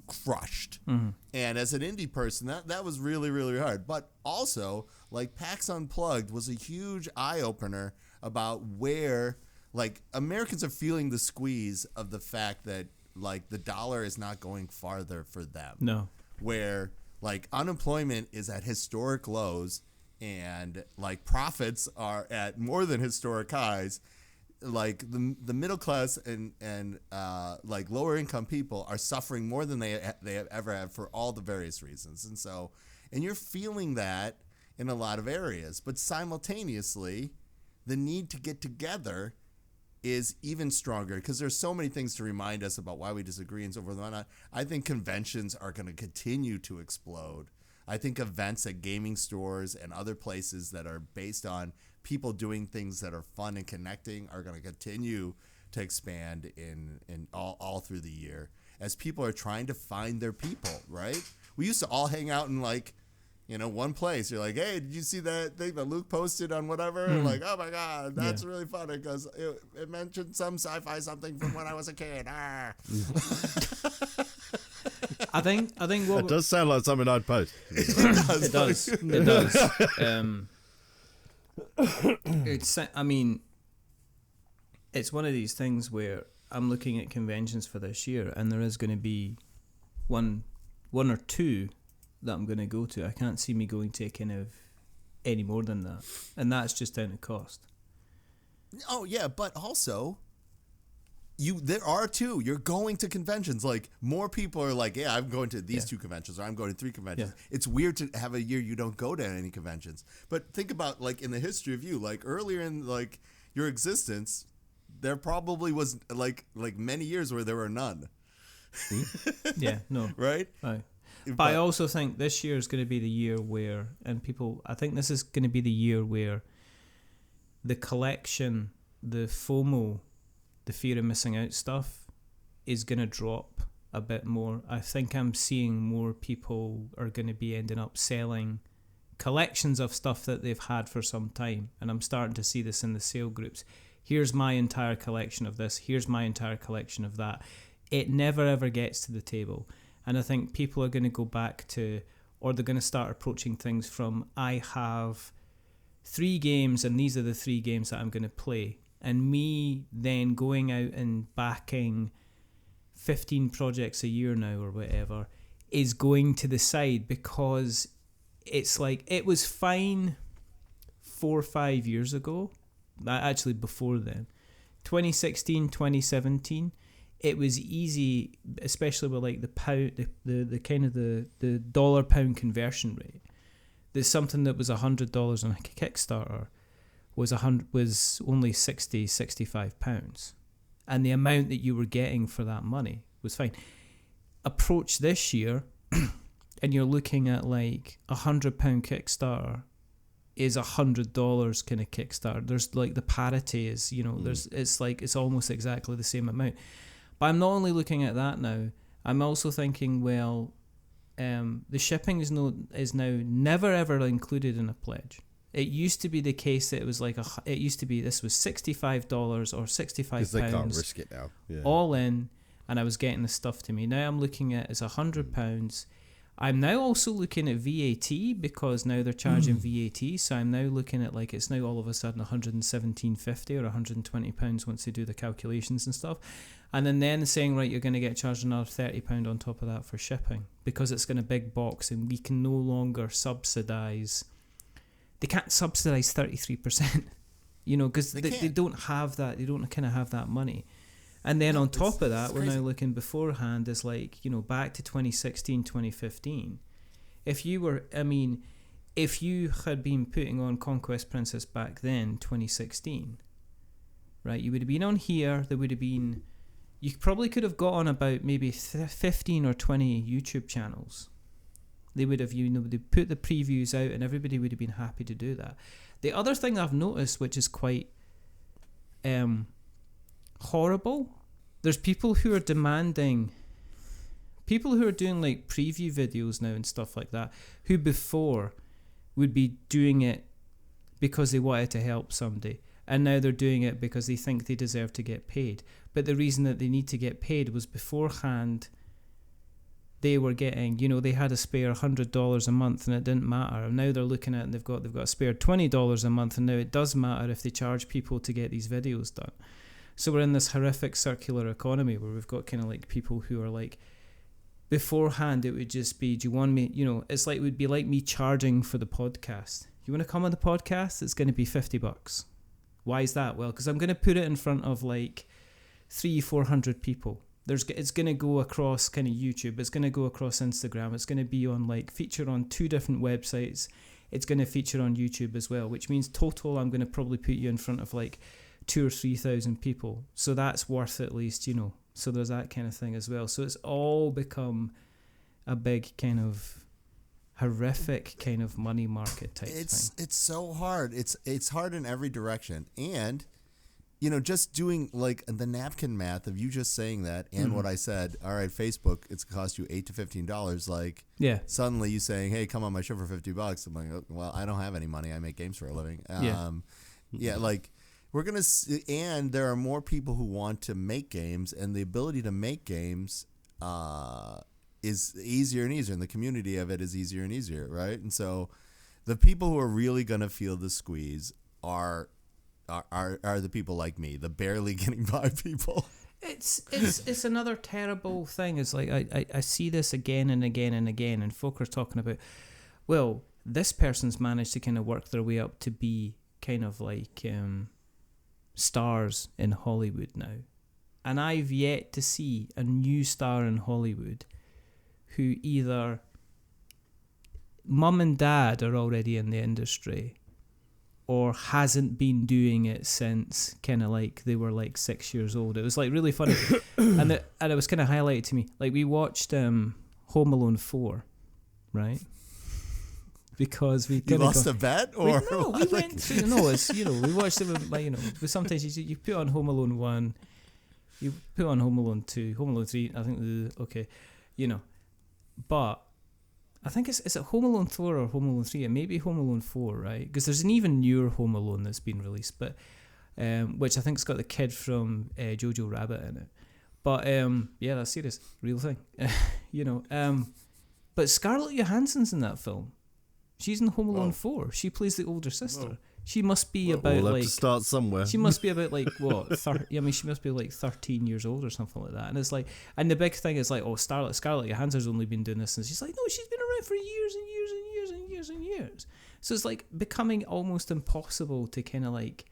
crushed. Mm-hmm. And as an indie person, that was really, really hard. But also, like PAX Unplugged was a huge eye-opener about where, like, Americans are feeling the squeeze of the fact that, like, the dollar is not going farther for them. No. Where, like, unemployment is at historic lows and, like, profits are at more than historic highs. Like the middle class and like lower income people are suffering more than they have ever had for all the various reasons, and you're feeling that in a lot of areas. But simultaneously, the need to get together is even stronger because there's so many things to remind us about why we disagree and so forth and on. I think conventions are going to continue to explode. I think events at gaming stores and other places that are based on people doing things that are fun and connecting are going to continue to expand in all through the year as people are trying to find their people, right? We used to all hang out in one place. You're like, hey, did you see that thing that Luke posted on whatever? Like, oh my God, that's really funny because it mentioned some sci-fi something from when I was a kid. I think what It does sound like something I'd post. It does. It's one of these things where I'm looking at conventions for this year, and there is going to be one or two that I'm going to go to. I can't see me going to kind of any more than that, and that's just down to cost. Oh yeah, but also there are two. You're going to conventions. Like more people are like, yeah, I'm going to these 2 conventions, or I'm going to 3 conventions. Yeah. It's weird to have a year you don't go to any conventions. But think about like in the history of you, like earlier in like your existence, there probably was like many years where there were none. Yeah, no, right? Right. But I also think this year is going to be the year where, I think this is going to be the year where the collection, the FOMO, the fear of missing out stuff is going to drop a bit more. I think I'm seeing more people are going to be ending up selling collections of stuff that they've had for some time. And I'm starting to see this in the sale groups. Here's my entire collection of this. Here's my entire collection of that. It never ever gets to the table. And I think people are going to go back to, or they're going to start approaching things from, I have 3 games and these are the 3 games that I'm going to play. And me then going out and backing 15 projects a year now or whatever is going to the side, because it's like it was fine 4 or 5 years ago, actually before then, 2016, 2017, it was easy, especially with like the pound, the kind of the dollar pound conversion rate. There's something that was $100 on a Kickstarter was only £65, and the amount that you were getting for that money was fine. Approach this year, and you're looking at like £100 Kickstarter is $100 kind of Kickstarter. There's like the parity is, you know, it's almost exactly the same amount. But I'm not only looking at that now, I'm also thinking, well, the shipping is now never ever included in a pledge. It used to be the case that it was like this was $65 or £65 because they can't risk it now. Yeah. all in, and I was getting the stuff to me. Now I'm looking at it's £100. I'm now also looking at VAT because now they're charging VAT. So I'm now looking at like it's now all of a sudden £117.50 or £120 once they do the calculations and stuff. And then saying, right, you're going to get charged another £30 on top of that for shipping because it's going to big box and we can no longer subsidise. They can't subsidise 33%, you know, because they don't have that. They don't kind of have that money. And then on top of that, we're now looking beforehand as like, you know, back to 2016, 2015. If you had been putting on Conquest Princess back then, 2016, right, you would have been on here. There would have been, you probably could have got on about maybe 15 or 20 YouTube channels. They would have, you know, they put the previews out and everybody would have been happy to do that. The other thing I've noticed, which is quite horrible, there's people who are doing like preview videos now and stuff like that, who before would be doing it because they wanted to help somebody, and now they're doing it because they think they deserve to get paid. But the reason that they need to get paid was beforehand they were getting, you know, they had a spare $100 a month and it didn't matter. And now they're looking at it and they've got a spare $20 a month, and now it does matter if they charge people to get these videos done. So we're in this horrific circular economy where we've got kind of like people who are like, beforehand it would just be, do you want me, you know, it's like, it would be like me charging for the podcast. You want to come on the podcast? It's going to be $50. Why is that? Well, because I'm going to put it in front of like 300-400 people. It's going to go across kind of YouTube. It's going to go across Instagram. It's going to be on like feature on 2 different websites. It's going to feature on YouTube as well, which means total I'm going to probably put you in front of like 2,000 or 3,000 people. So that's worth at least, you know. So there's that kind of thing as well. So it's all become a big kind of horrific kind of money market type thing. It's so hard. It's hard in every direction. And, you know, just doing like the napkin math of you just saying that and what I said, all right, Facebook, it's cost you $8 to $15. Like, yeah. Suddenly you saying, hey, come on my show for $50. I'm like, well, I don't have any money. I make games for a living. Yeah, like, we're going to, and there are more people who want to make games, and the ability to make games is easier and easier, and the community of it is easier and easier, right? And so the people who are really going to feel the squeeze are the people like me, the barely getting by people. It's another terrible thing. It's like I see this again and again and again, and folk are talking about, well, this person's managed to kind of work their way up to be kind of like stars in Hollywood now, and I've yet to see a new star in Hollywood who either mum and dad are already in the industry or hasn't been doing it since kind of like they were like 6 years old. It was like really funny. and it was kind of highlighted to me. Like we watched Home Alone 4, right? Because we you lost a bet, or we went through. No, it's, you know, we watched it with, like, you know, but sometimes you put on Home Alone 1, you put on Home Alone 2, Home Alone 3. I think okay, you know, but I think is it Home Alone 4 or Home Alone 3? It may be Home Alone 4, right? Because there's an even newer Home Alone that's been released, but which I think's got the kid from Jojo Rabbit in it. But yeah, that's serious, real thing, you know. But Scarlett Johansson's in that film. She's in Home Alone 4. She plays the older sister. Whoa. She must be about we'll like have to start somewhere. She must be about like what? I mean, she must be like 13 years old or something like that. And it's like, and the big thing is like, oh, Scarlett Johansson's only been doing this since. She's like, no, she's been around for years and years and years and years and years. So it's like becoming almost impossible to kind of like,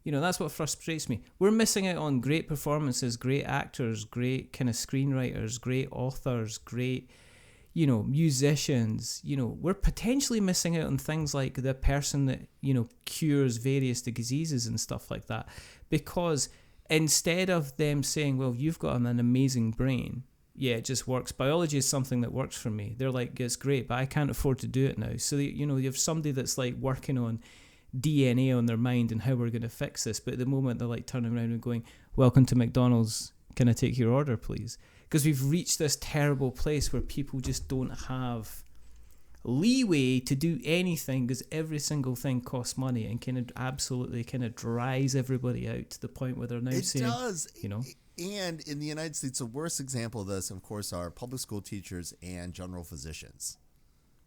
you know, that's what frustrates me. We're missing out on great performances, great actors, great kind of screenwriters, great authors, great, you know, musicians. You know, we're potentially missing out on things like the person that, you know, cures various diseases and stuff like that, because instead of them saying, well, you've got an amazing brain, yeah, it just works. Biology is something that works for me. They're like, it's great, but I can't afford to do it now. So, you have somebody that's like working on DNA on their mind and how we're going to fix this. But at the moment, they're like turning around and going, welcome to McDonald's. Can I take your order, please? Because we've reached this terrible place where people just don't have leeway to do anything because every single thing costs money and absolutely dries everybody out to the point where they're now saying... It does. And in the United States, the worst example of this, of course, are public school teachers and general physicians.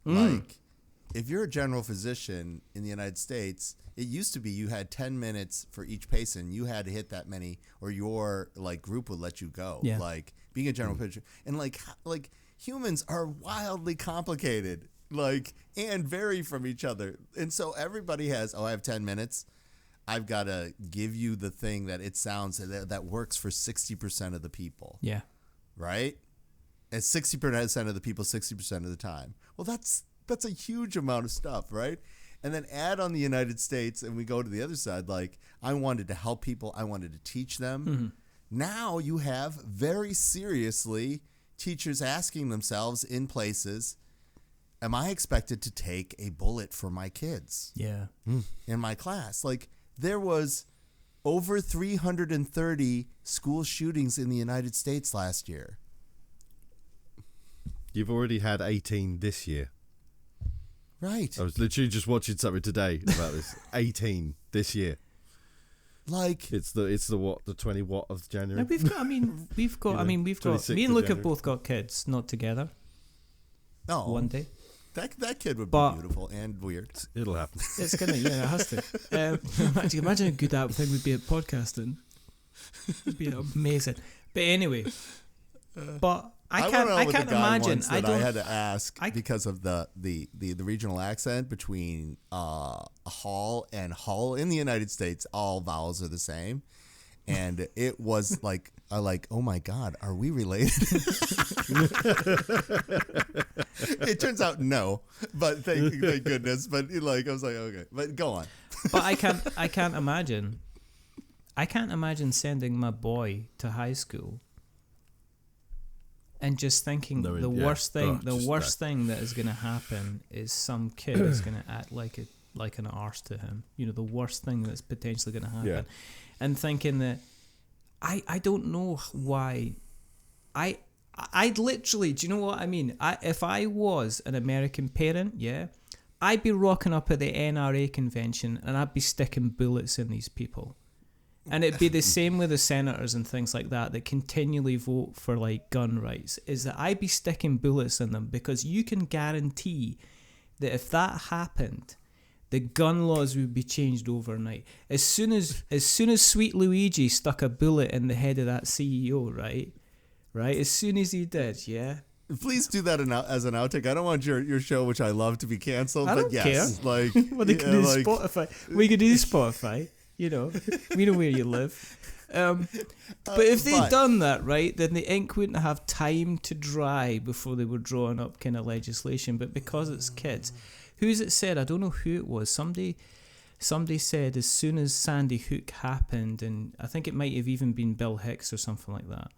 Like, if you're a general physician in the United States, it used to be you had 10 minutes for each patient. You had to hit that many or your like group would let you go. Yeah. Like being a general physician. And like humans are wildly complicated, like, and vary from each other. And so everybody has, I have 10 minutes. I've got to give you the thing that it sounds that works for 60% of the people. Yeah. Right? And 60% of the people 60% of the time. Well, that's a huge amount of stuff, right? And then add on the United States and we go to the other side. Like, I wanted to help people. I wanted to teach them. Mm-hmm. Now you have very seriously teachers asking themselves in places, am I expected to take a bullet for my kids? Yeah. In my class? Like, there was over 330 school shootings in the United States last year. You've already had 18 this year. Right. I was literally just watching something today about this. 18 this year. Like it's the what, the 20 what of January? No, we've got me and Luke have both got kids, not together. No. One day. That kid would be beautiful and weird. It'll happen. It's gonna, it has to. Imagine how good that thing would be at podcasting. It'd be amazing. But anyway, I can't imagine. I had to ask because of the regional accent between Hall and Hull in the United States. All vowels are the same, and it was like oh my God, are we related? It turns out no, but thank goodness. But I was like, okay, but go on. But I can't imagine. I can't imagine sending my boy to high school and just thinking the worst thing that is going to happen is some kid is going to act like an arse to him. The worst thing that's potentially going to happen. Yeah. And thinking that I don't know why. I'd literally, do you know what I mean? If I was an American parent, I'd be rocking up at the NRA convention and I'd be sticking bullets in these people. And it'd be the same with the senators and things like that continually vote for like gun rights, is that I'd be sticking bullets in them because you can guarantee that if that happened, the gun laws would be changed overnight. As soon as Sweet Luigi stuck a bullet in the head of that CEO, right? As soon as he did, yeah. Please do that as an outtake. I don't want your show, which I love, to be canceled. I don't care. Like, well, they can do Spotify. We could do Spotify. We know where you live. But if they'd done that, right, then the ink wouldn't have time to dry before they were drawing up kind of legislation. But because it's kids, who's it said? I don't know who it was. Somebody said as soon as Sandy Hook happened, and I think it might have even been Bill Hicks or something like that.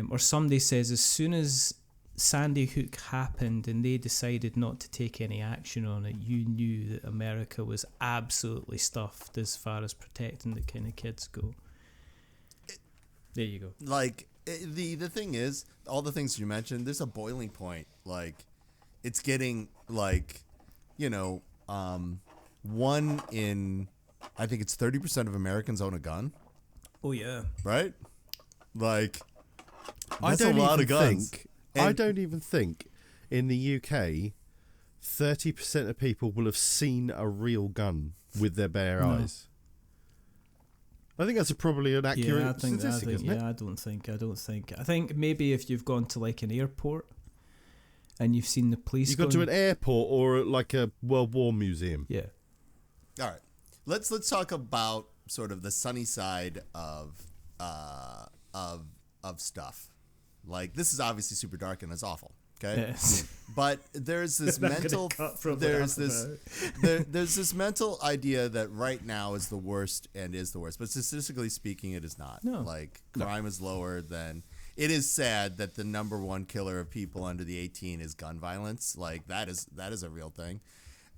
Or somebody says as soon as Sandy Hook happened and they decided not to take any action on it, you knew that America was absolutely stuffed as far as protecting the kind of kids go. There you go. Like, the thing is, all the things you mentioned, there's a boiling point. Like, it's getting, like, one in, I think it's 30% of Americans own a gun. Oh, yeah. Right? Like, that's a lot of guns. I don't even think in the UK 30% of people will have seen a real gun with their bare eyes. I think that's probably an accurate statistic, isn't it? I don't think. I think maybe if you've gone to like an airport and you've seen the police. You've gone to an airport or like a World War museum. Yeah. All right. Let's talk about sort of the sunny side of stuff. Like, this is obviously super dark and it's awful. Okay, yes. But there's this mental there's this mental idea that right now is the worst and is the worst. But statistically speaking, it is not. No. Like, crime is lower than, it is sad that the number one killer of people under the 18 is gun violence. Like that is a real thing.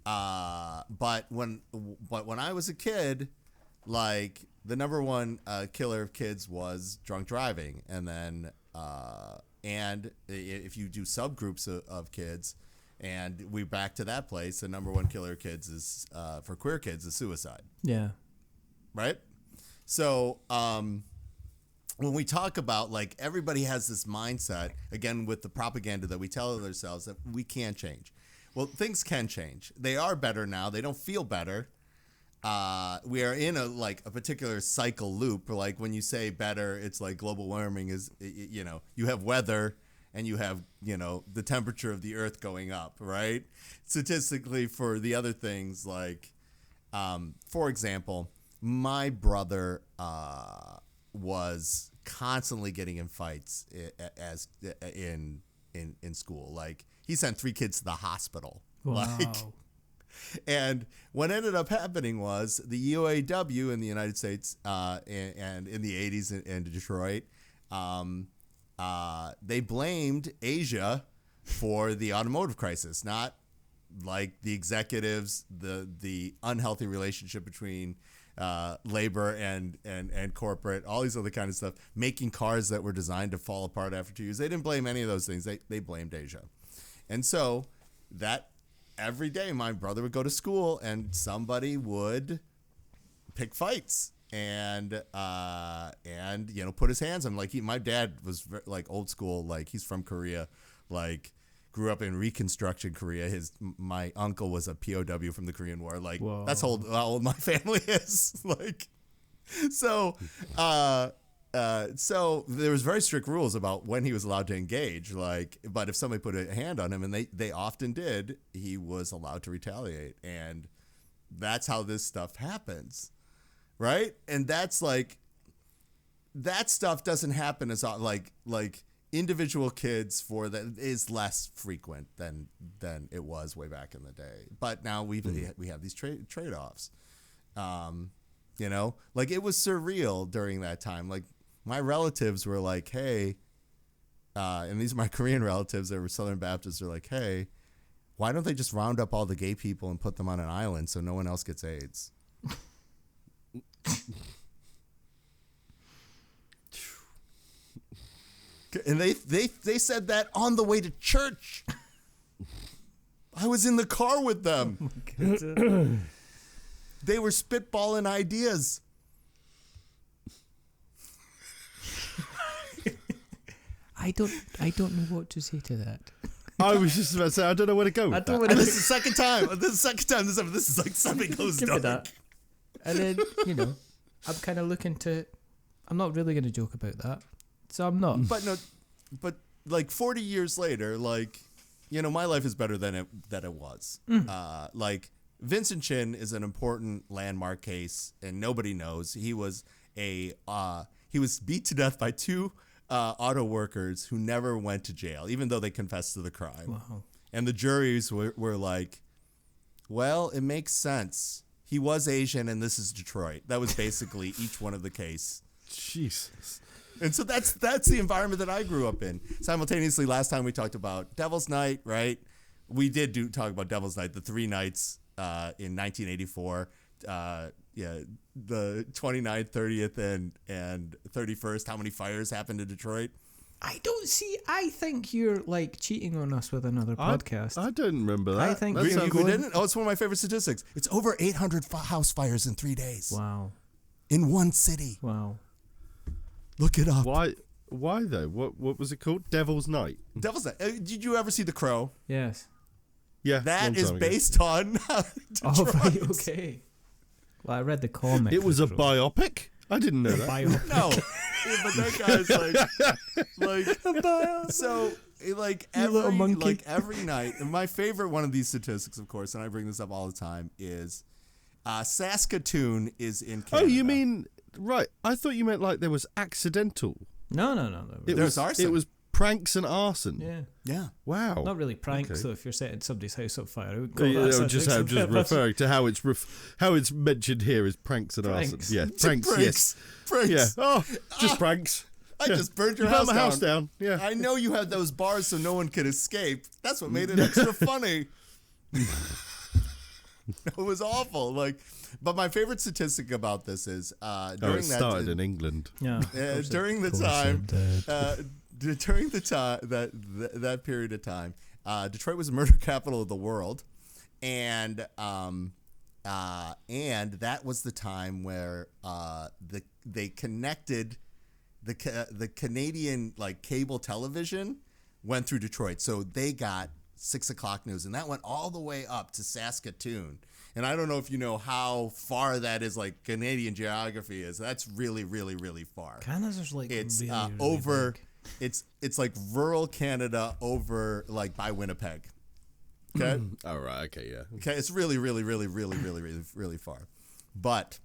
But when I was a kid, like the number one killer of kids was drunk driving, and then and if you do subgroups of kids, and we back to that place, the number one killer of kids is for queer kids is suicide. Yeah. Right. So when we talk about like everybody has this mindset again with the propaganda that we tell ourselves that we can't change. Well, things can change. They are better now. They don't feel better. We are in a particular cycle loop. Like when you say better, it's like global warming is, you know, you have weather and you have, you know, the temperature of the earth going up, right? Statistically for the other things, like, for example, my brother was constantly getting in fights in school. Like he sent 3 kids to the hospital. Wow. And what ended up happening was the UAW in the United States and in the 80s in Detroit, they blamed Asia for the automotive crisis, not like the executives, the unhealthy relationship between labor and corporate, all these other kind of stuff, making cars that were designed to fall apart after 2 years. They didn't blame any of those things. They blamed Asia. And so that every day my brother would go to school and somebody would pick fights and you know, put his hands on him. Like my dad was like old school, like he's from Korea, like grew up in Reconstruction Korea. My uncle was a POW from the Korean War. Like Whoa. That's how old my family is. Like, so there was very strict rules about when he was allowed to engage. Like, but if somebody put a hand on him, and they often did, he was allowed to retaliate. And that's how this stuff happens, right? And that's like, that stuff doesn't happen as like individual kids for that is less frequent than it was way back in the day. But now we have these trade-offs. You know, like it was surreal during that time. Like my relatives were like, hey, and these are my Korean relatives that were Southern Baptists, are like, hey, why don't they just round up all the gay people and put them on an island so no one else gets AIDS? And they said that on the way to church. I was in the car with them. They were spitballing ideas. I don't know what to say to that. I was just about to say, I don't know where to go with that. And this is the second time. This is like something goes Give dark. me that. And then, you know, I'm kind of looking to... I'm not really going to joke about that. So I'm not. But like 40 years later, like, you know, my life is better than it was. Like Vincent Chin is an important landmark case, and nobody knows. He was beat to death by 2 auto workers who never went to jail, even though they confessed to the crime. Wow. And the juries were like, well, it makes sense. He was Asian, and this is Detroit. That was basically each one of the case. Jesus. And so that's the environment that I grew up in. Simultaneously, last time we talked about Devil's Night, right? We did talk about Devil's Night, the 3 nights in 1984. The 29th, 30th, and 31st. How many fires happened in Detroit? I think you're like cheating on us with another podcast. I don't remember that. I think that You sounds didn't? Oh, it's one of my favorite statistics. It's over 800 house fires in 3 days. Wow. In one city. Wow. Look it up. Why though? What was it called? Devil's Night. Devil's Night. Did you ever see The Crow? Yes. Yeah. That long is time ago. based on Detroit. Oh, right, okay. Well, I read the comic. It was a for- biopic? I didn't know that. Biopic. No. Yeah, but that guy's like so like You little monkey. every night. And my favorite one of these statistics, of course, and I bring this up all the time, is Saskatoon is in Canada. Oh, you mean right? I thought you meant like there was accidental. No. There's arson. It was pranks and arson. Yeah. Yeah. Wow. Not really pranks, Okay. though. If you're setting somebody's house on fire, I would call Yeah, that I'm just referring to how it's mentioned here as pranks and Pranks. arson. Yeah, pranks. Yes. Pranks. Yeah. Oh, just pranks. I just burned your You burnt house my house down. Yeah. I know you had those bars so no one could escape. That's what made it extra funny. It was awful. But my favorite statistic about this is during it started in England. Yeah. During the time, during the time that period of time, Detroit was the murder capital of the world, and that was the time where they connected the Canadian cable television went through Detroit, so they got 6 o'clock news, and that went all the way up to Saskatoon. And I don't know if you know how far that is, Canadian geography is. That's really, really, really far. Canada's It's really, really over. big. It's like rural Canada over by Winnipeg. Okay. Oh, right. Okay. Yeah. Okay. It's really, really, really, really, really, really, really far. But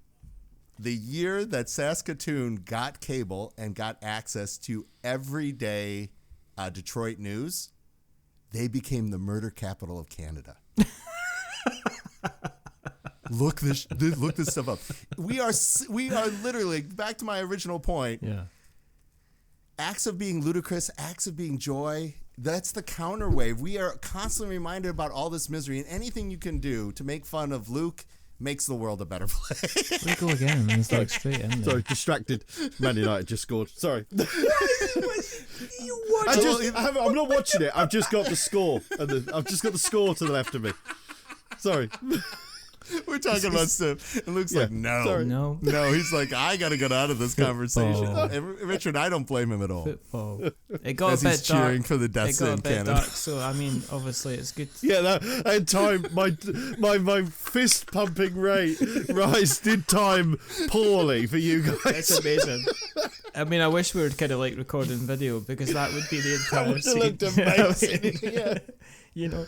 the year that Saskatoon got cable and got access to everyday Detroit news, they became the murder capital of Canada. Look this stuff up. We are literally, back to my original point. Yeah. Acts of being ludicrous, acts of being joy. That's the counterwave. We are constantly reminded about all this misery, and anything you can do to make fun of Luke makes the world a better place. We go again. It's straight in there. Sorry, distracted. Man United just scored. Sorry. You watch I'm not watching it. I've just got the score. I've just got the score to the left of me. Sorry. We're talking about stuff. It looks like no. Sorry. No. No, he's like, I got to get out of this conversation. Football. And Richard, I don't blame him at all. Football. It got As a he's bit dark. cheering for the deaths It got in a bit Canada. dark, so I mean, obviously it's good. Yeah, that time my fist pumping rate did time poorly for you guys. It's amazing. I mean, I wish we were kind of recording video, because that would be the entire would have scene. looked amazing. Yeah. You know.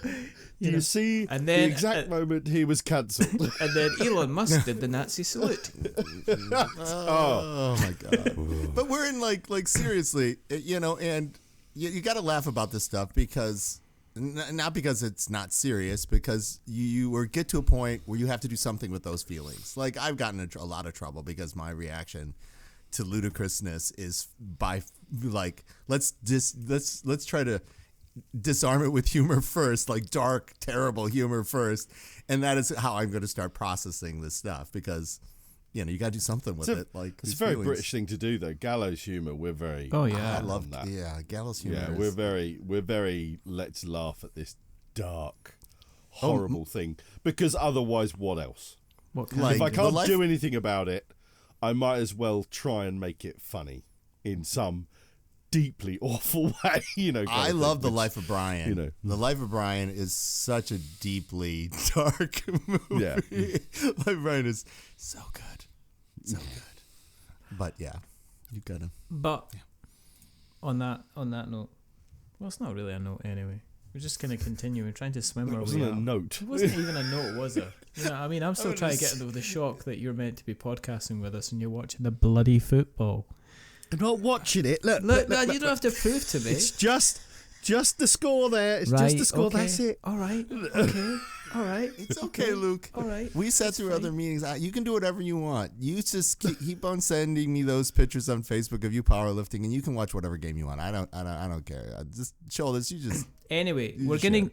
Do you see And the then, exact moment he was cancelled? And then Elon Musk did the Nazi salute. Oh my god! But we're in seriously, and you got to laugh about this stuff because not because it's not serious, because you get to a point where you have to do something with those feelings. I've gotten a lot of trouble because my reaction to ludicrousness is let's try to disarm it with humor first, dark, terrible humor first, and that is how I'm going to start processing this stuff, because you got to do something with it. It's a very British thing to do, though. Gallows humor. We're very. Oh yeah, I love that. Yeah, gallows humor. Yeah, we're very. Let's laugh at this dark, horrible thing, because otherwise, what else? What If I can't do anything about it, I might as well try and make it funny in some deeply awful way, I love The Life of Brian. The Life of Brian is such a deeply dark movie. Yeah. Life of Brian is so good, But yeah, you gotta. But on that note, well, it's not really a note anyway. We're just gonna continue. We're trying to swim our way wasn't a up. note. It wasn't even a note, was it? I mean, I'm still trying to get into the shock that you're meant to be podcasting with us and you're watching the bloody football. I'm not watching it. Look, you don't have to prove to me. It's just the score there. It's just the score. Okay. That's it. All right. Okay. All right. It's okay, Luke. All right. We sat through other meetings. You can do whatever you want. You just keep on sending me those pictures on Facebook of you powerlifting, and you can watch whatever game you want. I don't care. Just shoulders. You just. Anyway, we're gonna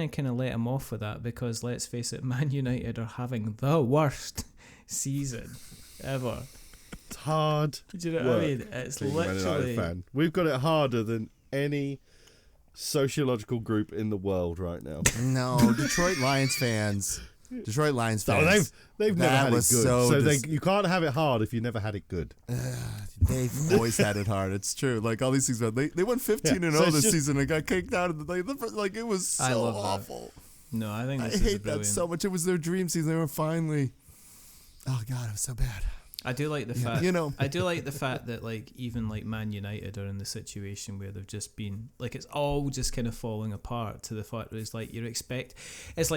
kind of let him off with that, because let's face it, Man United are having the worst season ever. It's hard. Do you know what I mean? It's being a Man United literally. fan. We've got it harder than any sociological group in the world right now. No, Detroit Lions fans. Detroit Lions No, fans. they've never That had it was good. so You can't have it hard if you never had it good. They've always had it hard. It's true. All these things, they won 15-0 so it's this just- season and got kicked out of the it was I so love that. awful. No, I think I this is hate that brilliant. so much. It was their dream season. They were finally. Oh God, it was so bad. I do like the fact. You know. I do like the fact that even Man United are in the situation where they've just been it's all just kind of falling apart, to the fact that it's you're expect. It's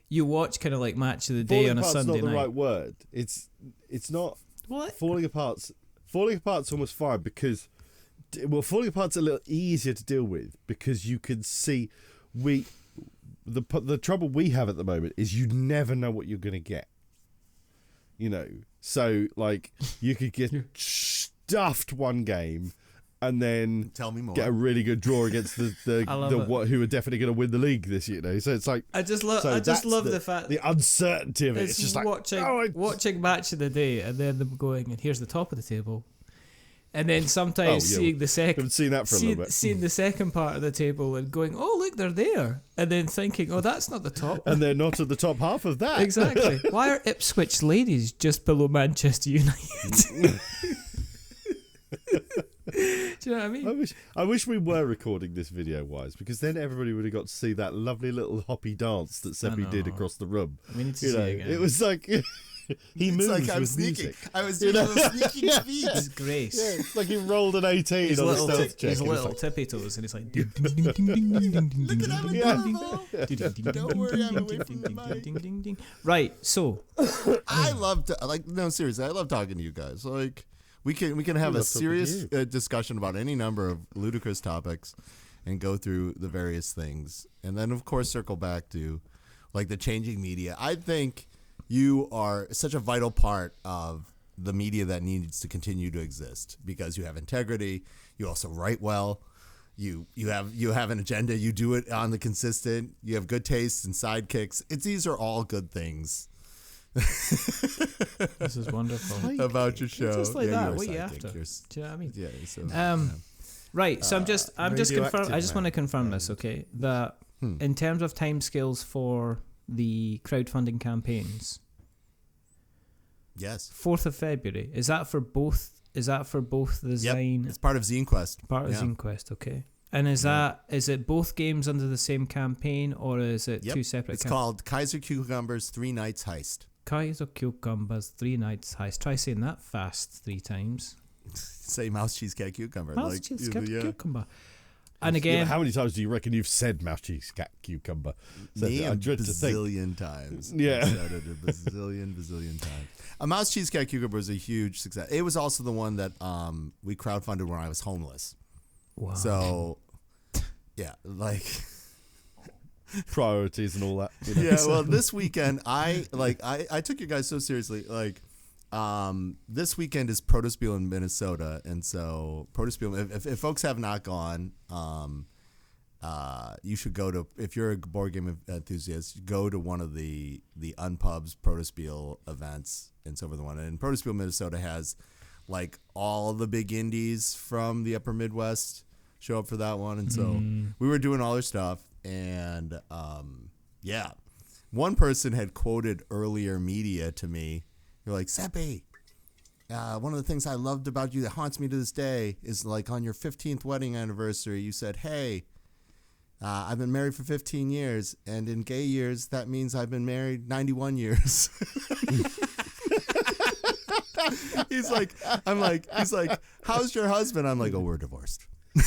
you watch kind of match of the day Falling on a apart's Sunday not the night. right word. It's not. What? Falling apart's almost fine, because falling apart's a little easier to deal with, because you can see the trouble we have at the moment is you never know what you're going to get. So you could get stuffed one game and then Tell me more. get a really good draw against love it. who are definitely going to win the league this year. So it's like I just love that's the fact the uncertainty of it. it's It's just like watching match of the day, and then them going, and here's the top of the table, and then sometimes seeing the second, haven't seen that for a little bit. seeing the second part of the table and going, oh look, they're there, and then thinking, oh that's not the top, and they're not at the top half of that. exactly. Why are Ipswich ladies just below Manchester United? Do you know what I mean? I wish we were recording this video wise, because then everybody would have got to see that lovely little hoppy dance that Seppy did across the room. We need to see it again. It was like he moves like I'm with sneaking. music. I was doing a little sneaking feet. His grace. Yeah, it's like he rolled an 18 His on a little, stealth check. his and it's little like, tippy toes, and it's like ding ding ding ding ding ding ding ding Look at how adorable. Don't worry, I'm away from the mic. ding ding ding. Right, so I love no, seriously, I love talking to you guys. Like we can have a love talking to serious discussion about any number of ludicrous topics and go through the various things, and then of course circle back to like the changing media. I think you are such a vital part of the media that needs to continue to exist because you have integrity. You also write well. You have an agenda. You do it on the consistent. You have good taste and sidekicks. These are all good things. this is wonderful. About your show. Just like that. you're a What are you sidekick. after? You're Do you know what I mean? yeah. So, Right, so I'm just confirm. I just radioactive, want to confirm this, okay? That in terms of timescales for the crowdfunding campaigns, yes. 4th of February, is that for both? Is that for both the Yep. Zine It's part of Zine Quest. part of Yeah. Zine Quest? Okay, and is it both games under the same campaign, or is it Yep. two separate? It's called Kaiser Cucumbers 3 Nights Heist. Kaiser Cucumbers 3 Nights Heist. Try saying that fast 3 times. Say mouse cheesecake cucumber. Mouse cheesecake yeah. cucumber. And Yeah, again, but how many times do you reckon you've said mouse cheese cat cucumber? Me I a dread to think. bazillion times. Yeah. I've said it a bazillion times. A mouse cheesecake cucumber was a huge success. It was also the one that we crowdfunded when I was homeless. wow. So, yeah, like... Priorities and all that. You know? Yeah, well, this weekend I took you guys so seriously. Like, this weekend is Protospiel in Minnesota, and so Protospiel. If folks have not gone, you should go to. If you're a board game enthusiast, go to one of the Unpub's Protospiel events. It's over the one, and Protospiel Minnesota has like all the big indies from the Upper Midwest show up for that one, and so we were doing all their stuff. And yeah, one person had quoted earlier media to me. You're like, Seppy, one of the things I loved about you that haunts me to this day is like on your 15th wedding anniversary, you said, hey, I've been married for 15 years, and in gay years, that means I've been married 91 years. He's like, how's your husband? I'm like, oh, we're divorced. And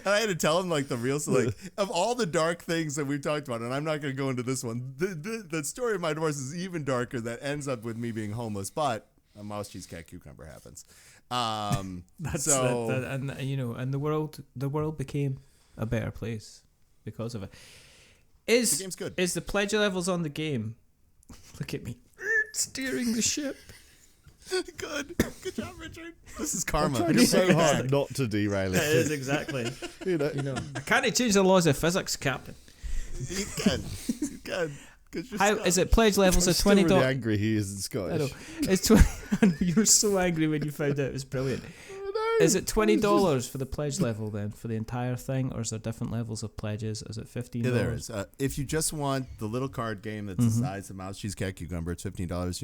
I had to tell him like the real, so like of all the dark things that we've talked about, and I'm not going to go into this one. The story of my divorce is even darker. That ends up with me being homeless, but a mouse cheesecake cucumber happens. That's so and you know, and the world became a better place because of it. the game's good. Is the pledge levels on the game? Look at me steering the ship. Good job, Richard. This is karma. Trying so hard not to derail It it. is exactly. You know. You know, I can't change the laws of physics, Captain. You can. 'Cause you're How Scottish. is it? Pledge levels I'm of still $20. really angry he isn't I know. Scottish. It's 20. You were so angry when you found out. It was brilliant. Is it $20 for the pledge level then for the entire thing, or is there different levels of pledges? Is it $15? Yeah, there is. If you just want the little card game that's the size of mouse cheesecake cucumber, it's $15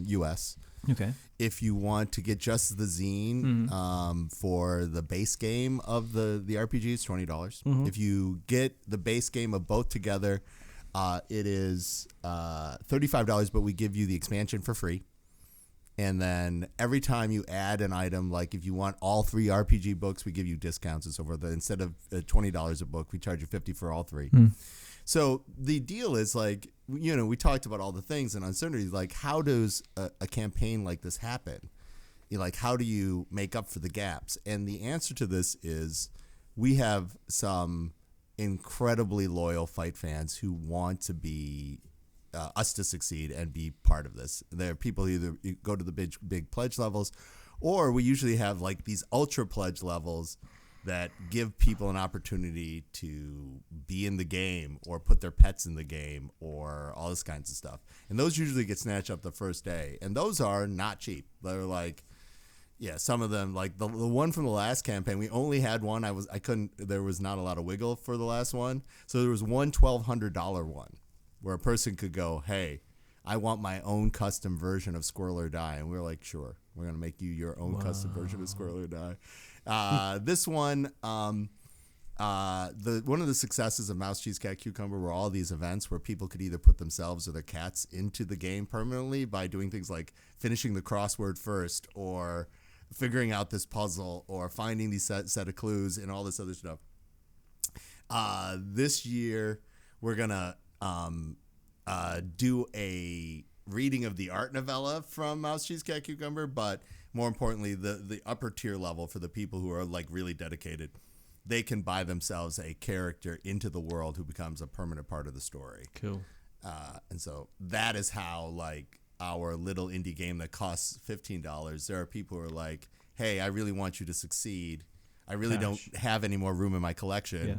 US. Okay. If you want to get just the zine for the base game of the RPG, it's $20. If you get the base game of both together, it is $35, but we give you the expansion for free. And then every time you add an item, like if you want all 3 RPG books, we give you discounts and so forth. Instead of $20 a book, we charge you $50 for all 3. So the deal is like, you know, we talked about all the things and uncertainty. Like, how does a campaign like this happen? Like, how do you make up for the gaps? And the answer to this is we have some incredibly loyal fight fans who want to be us to succeed and be part of this. There are people who either go to the big pledge levels, or we usually have like these ultra pledge levels that give people an opportunity to be in the game or put their pets in the game or all this kinds of stuff. And those usually get snatched up the first day. And those are not cheap. They're like, yeah, some of them, like the one from the last campaign, we only had one. There was not a lot of wiggle for the last one. So there was one $1,200 one where a person could go, hey, I want my own custom version of Squirrel or Die. And we were like, sure, we're going to make you your own custom version of Squirrel or Die. This one, one of the successes of Mouse, Cheese, Cat, Cucumber were all these events where people could either put themselves or their cats into the game permanently by doing things like finishing the crossword first, or figuring out this puzzle, or finding these set of clues and all this other stuff. This year, we're gonna do a reading of the art novella from Mouse, Cheese, Cat, Cucumber, but more importantly, the upper tier level for the people who are like really dedicated, they can buy themselves a character into the world who becomes a permanent part of the story. Cool. And so that is how, like, our little indie game that costs $15, there are people who are like, hey, I really want you to succeed. I really don't have any more room in my collection. Yeah.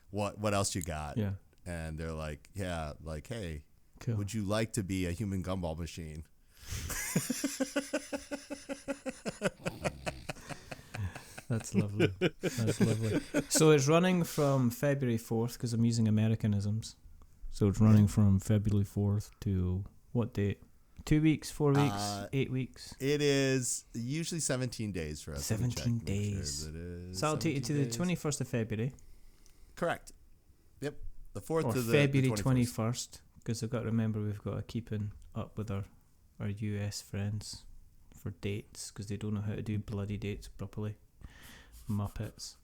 What else you got? Yeah. And they're like, yeah, like, hey, cool. Would you like to be a human gumball machine? That's lovely. That's lovely. So it's running from February 4th, because I'm using Americanisms. So it's running from February 4th to what date? 2 weeks, 4 weeks, 8 weeks? It is usually 17 days for us. 17 days. Sure so I'll take you to the 21st of February. Correct. Yep. The 4th or to the February 21st. 21st, because I've got to remember we've got to keep up with our US friends for dates, because they don't know how to do bloody dates properly. Muppets.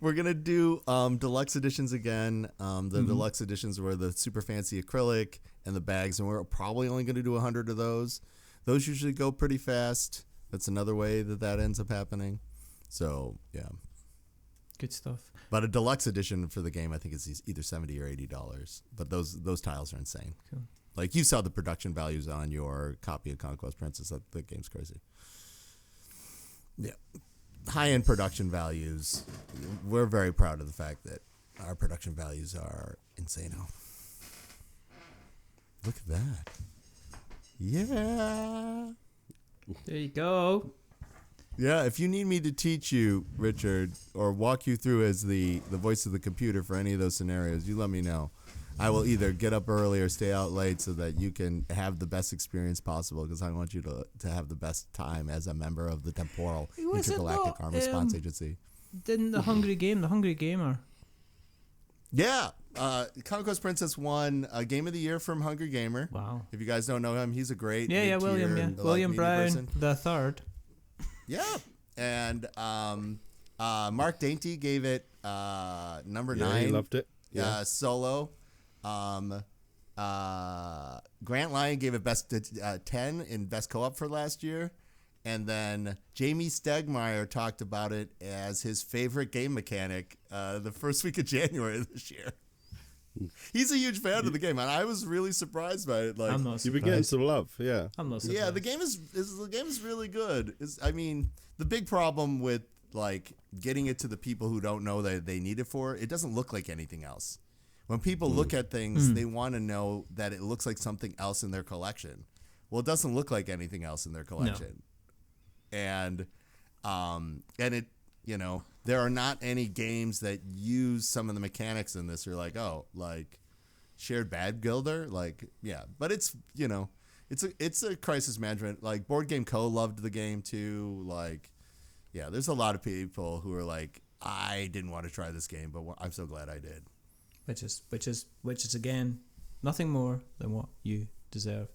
We're going to do deluxe editions again. The deluxe editions were the super fancy acrylic and the bags, and we're probably only going to do 100 of those. Those usually go pretty fast. That's another way that ends up happening. So, yeah. Good stuff. But a deluxe edition for the game, I think, is either $70 or $80. But those tiles are insane. Cool. Like, you saw the production values on your copy of Conquest Princess. The game's crazy. Yeah. High-end production values. We're very proud of the fact that our production values are insane. Look at that. Yeah. There you go. Yeah, if you need me to teach you, Richard, or walk you through as the voice of the computer for any of those scenarios, you let me know. I will either get up early or stay out late so that you can have the best experience possible, because I want you to have the best time as a member of the Temporal Intergalactic Arm Response Agency. Didn't the Hungry Gamer? Yeah. Conquest Princess won a Game of the Year from Hungry Gamer. Wow. If you guys don't know him, he's a great William Brown person. the third. Yeah. And Mark Dainty gave it number 9. He loved it. Yeah. Solo. Grant Lyon gave it best 10 in best co-op for last year, and then Jamie Stegmeyer talked about it as his favorite game mechanic the first week of January this year. He's a huge fan of the game, and I was really surprised by it. Like, I'm not surprised. You began some love, yeah. I'm not surprised. yeah, the game is really good. I mean, the big problem with like getting it to the people who don't know that they need it for, it doesn't look like anything else. When people look at things, they want to know that it looks like something else in their collection. Well, it doesn't look like anything else in their collection. No. And it, you know, there are not any games that use some of the mechanics in this. You're like, oh, like shared bad builder, like, yeah. But it's, you know, it's a crisis management. Like Board Game Co. loved the game too. Like, yeah, there's a lot of people who are like, I didn't want to try this game, but I'm so glad I did. Which is again nothing more than what you deserve.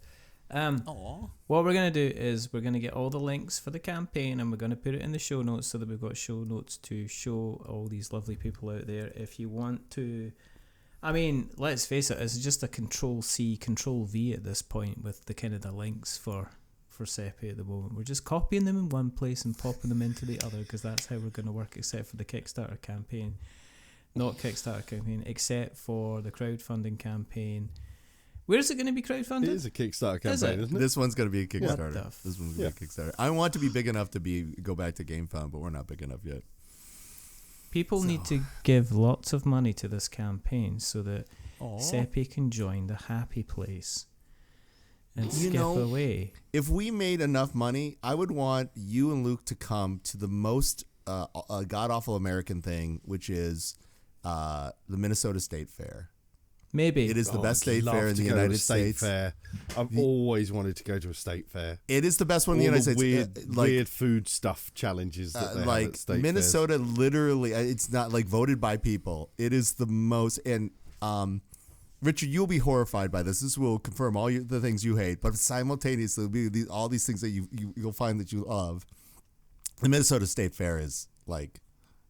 What we're gonna do is we're gonna get all the links for the campaign, and we're gonna put it in the show notes so that we've got show notes to show all these lovely people out there. If you want to, I mean, let's face it, it's just a Control-C, Control-V at this point with the kind of the links for Seppy at the moment. We're just copying them in one place and popping them into the other, because that's how we're gonna work, except for the Kickstarter campaign. not Kickstarter campaign, except for the crowdfunding campaign. Where is it going to be crowdfunded? It is a Kickstarter campaign, isn't it? This one's going to be a What Kickstarter. the This one's going to be a Kickstarter. I want to be big enough to go back to GameFound, but we're not big enough yet. People need to give lots of money to this campaign so that Seppy can join the happy place and skip away. If we made enough money, I would want you and Luke to come to the most god-awful American thing, which is the Minnesota State Fair. Maybe. It is the best I'd state love fair in to the go to a United state States. fair. I've always wanted to go to a state fair. It is the best one in the All United the States. weird food stuff challenges that they have Like at state Minnesota, literally, it's not like voted by people. It is the most. And Richard, you'll be horrified by this. This will confirm all the things you hate, but simultaneously, will be all these things that you'll find that you love. The Minnesota State Fair is like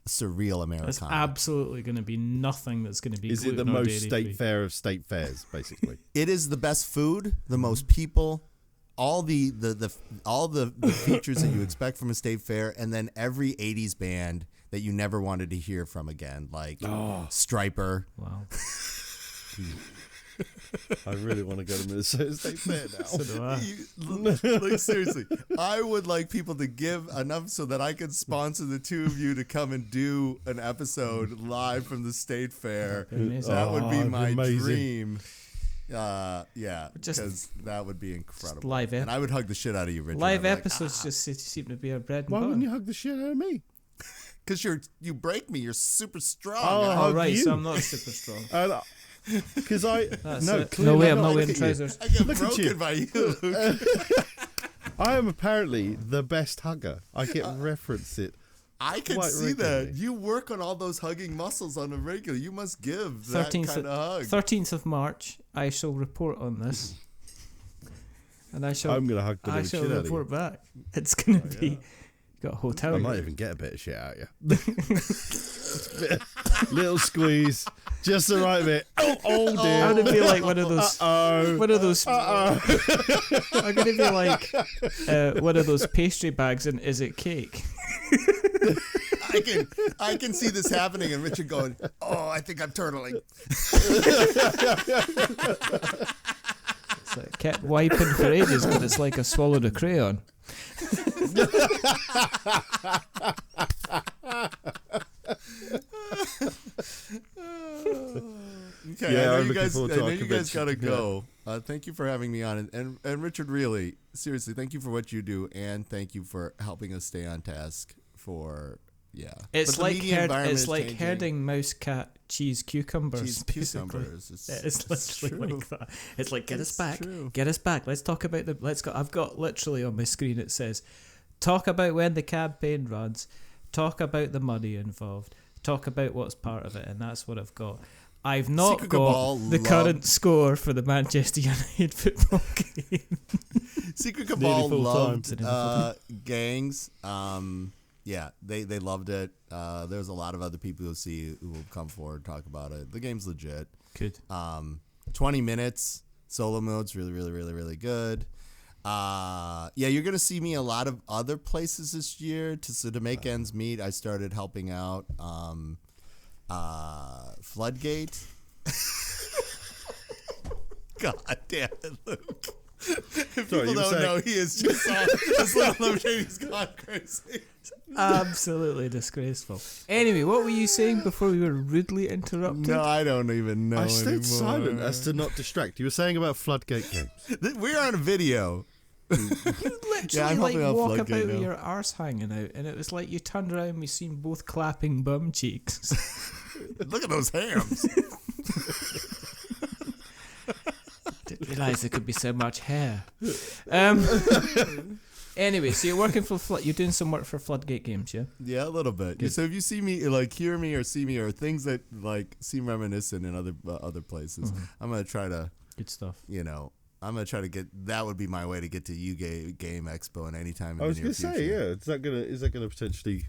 surreal Americana. There's absolutely going to be nothing that's going to be. Is it the gluten or most dairy state free. fair of state fairs, basically? It is the best food, the most people, all the features that you expect from a state fair, and then every 80s band that you never wanted to hear from again, like Stryper. Wow. I really want to go to Minnesota State Fair now. So do I. Like seriously, I would like people to give enough so that I could sponsor the two of you to come and do an episode live from the state fair. Amazing. That would be Oh, my amazing. dream. Yeah, Just- because that would be incredible. live and I would hug the shit out of you, Richard. Live I'd be like, episodes just seem to be our bread and Why butter. wouldn't you hug the shit out of me? Because you break me. You're super strong. Oh, Oh, hug right, you. so I'm not super strong. Because I That's no, it. clearly No way, I'm not look wearing at you. trousers. I get Look at you. broken by you, Luke. I am apparently the best hugger. I get reference it. I can Quite see regularly. that. You work on all those hugging muscles on a regular. You must give that 13th, kind of hug. 13th of March, I shall report on this. And I shall I'm gonna hug the I living shall shit out of report you. back. It's going to be... Got a hotel I room. might even get a bit of shit out of you. Little squeeze, just the right bit. Oh dear. I'm gonna be like one of those. One of those. I'm gonna be like one of those pastry bags. And is it cake? I can see this happening and Richard going, "Oh, I think I'm turtling." It's like, kept wiping for ages, but it's like I swallowed a crayon. Okay, Yeah, I know I'm you looking guys. forward I to know our you guys gotta convention. go. Thank you for having me on, and Richard, really, seriously, thank you for what you do, and thank you for helping us stay on task. It's But the like media environment is changing. herding mouse, cat, cheese, cucumbers. Cheese basically. cucumbers. It's literally true. like that. It's like get us It's back, true. get us back. Let's talk about the. Let's go. I've got literally on my screen. It says, talk about when the campaign runs, talk about the money involved, talk about what's part of it, and that's what I've got. I've not Secret Cabal got the love- current score for the Manchester United football game. Secret Cabal full loved time. gangs. Yeah, they loved it. There's a lot of other people you'll see who will come forward and talk about it. The game's legit. Good. 20 minutes solo mode's really good. Yeah, you're gonna see me a lot of other places this year to make ends meet. I started helping out Floodgate. God damn it, Luke. If Sorry, people you were don't saying- know, he is just this little Lamborghini's gone crazy. Absolutely disgraceful. Anyway, what were you saying before we were rudely interrupted? No, I don't even know I stayed anymore. silent as to not distract. You were saying about Floodgate games. We're on a video. You literally Yeah, I'm like helping out walk about Floodgate with now. your arse hanging out, and it was like you turned around and we seen both clapping bum cheeks. Look at those hams. Didn't realise there could be so much hair. Anyway, so you're working for you're doing some work for Floodgate Games, yeah? Yeah, a little bit. Good. So if you see me, like hear me or see me, or things that like seem reminiscent in other places, I'm gonna try to, Good stuff. I'm gonna try to get. That would be my way to get to Game Expo and anytime in I was the going near to say, future. yeah. Is that gonna potentially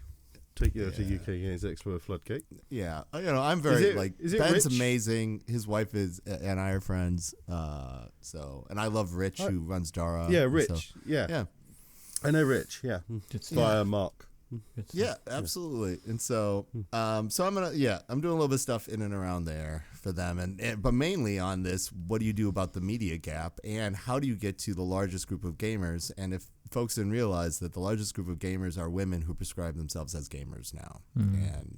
take you out to UK Games Expo Floodgate? Yeah, I'm very is it Ben's Rich? amazing. His wife is and I are friends. And I love Rich who runs Dara. Yeah, and Rich. stuff. Yeah. Yeah. I know Rich. Yeah. Good stuff. Via Mark. Good stuff. Yeah, absolutely. And so, I'm doing a little bit of stuff in and around there for them, but mainly on this, what do you do about the media gap, and how do you get to the largest group of gamers? And if folks didn't realize that the largest group of gamers are women who prescribe themselves as gamers now, and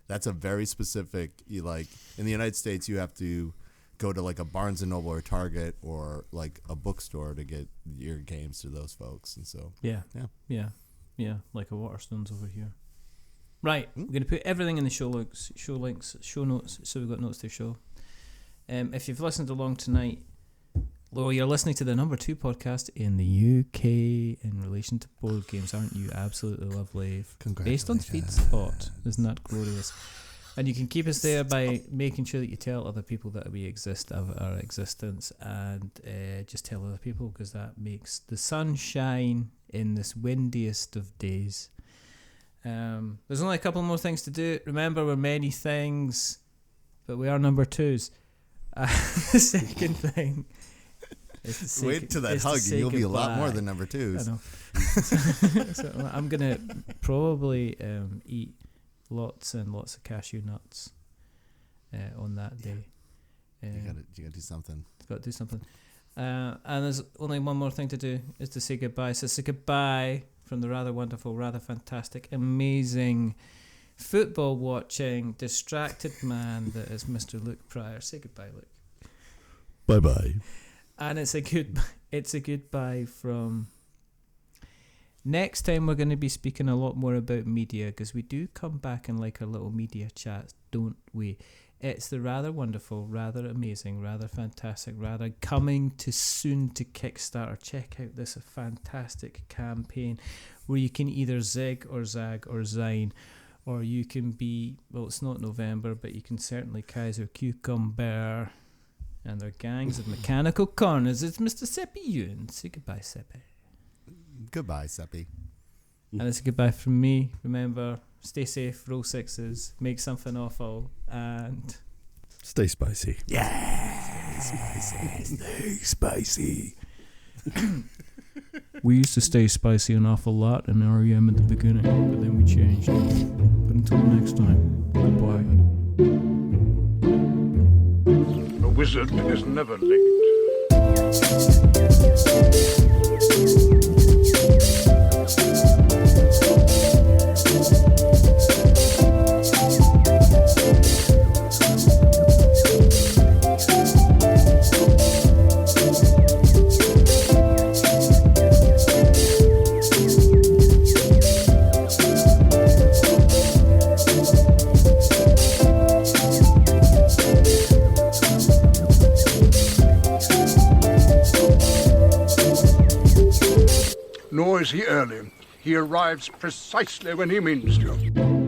that's a very specific. Like in the United States, you have to go to like a Barnes and Noble or Target or like a bookstore to get your games to those folks, and so Yeah, like a Waterstones over here. Right, we're going to put everything in the show notes, so we've got notes to show. If you've listened along tonight, well, you're listening to the number 2 podcast in the UK in relation to board games, aren't you? Absolutely lovely. Based on Feedspot. Isn't that glorious? And you can keep us there by making sure that you tell other people that we exist, of our existence, and just tell other people, because that makes the sun shine in this windiest of days. There's only a couple more things to do. Remember, we're many things, but we are number 2s. The second thing is to say, wait to that hug, and you'll be a lot more than number 2s. I know. So I'm gonna probably eat lots and lots of cashew nuts on that day. You gotta do something. Got to do something. And there's only one more thing to do, is to say goodbye. So say goodbye from the rather wonderful, rather fantastic, amazing, football watching, distracted man that is Mr. Luke Pryor. Say goodbye, Luke. Bye bye. And it's a goodbye from. Next time we're going to be speaking a lot more about media, because we do come back and like our little media chats, don't we? It's the rather wonderful, rather amazing, rather fantastic, rather coming to soon to Kickstarter. Check out this fantastic campaign where you can either zig or zag or zine, or you can be, well, it's not November, but you can certainly Kaiser Cucumber and their gangs of mechanical corners. It's Mr. Seppy Ewan. Say goodbye, Seppy. Goodbye, Seppy. And it's a goodbye from me. Remember, stay safe, roll 6s, make something awful, and Stay spicy. Yeah. Stay spicy. we used to stay spicy an awful lot in REM at the beginning, but then we changed. But until next time, goodbye. A wizard is never late. Nor is he early. He arrives precisely when he means to.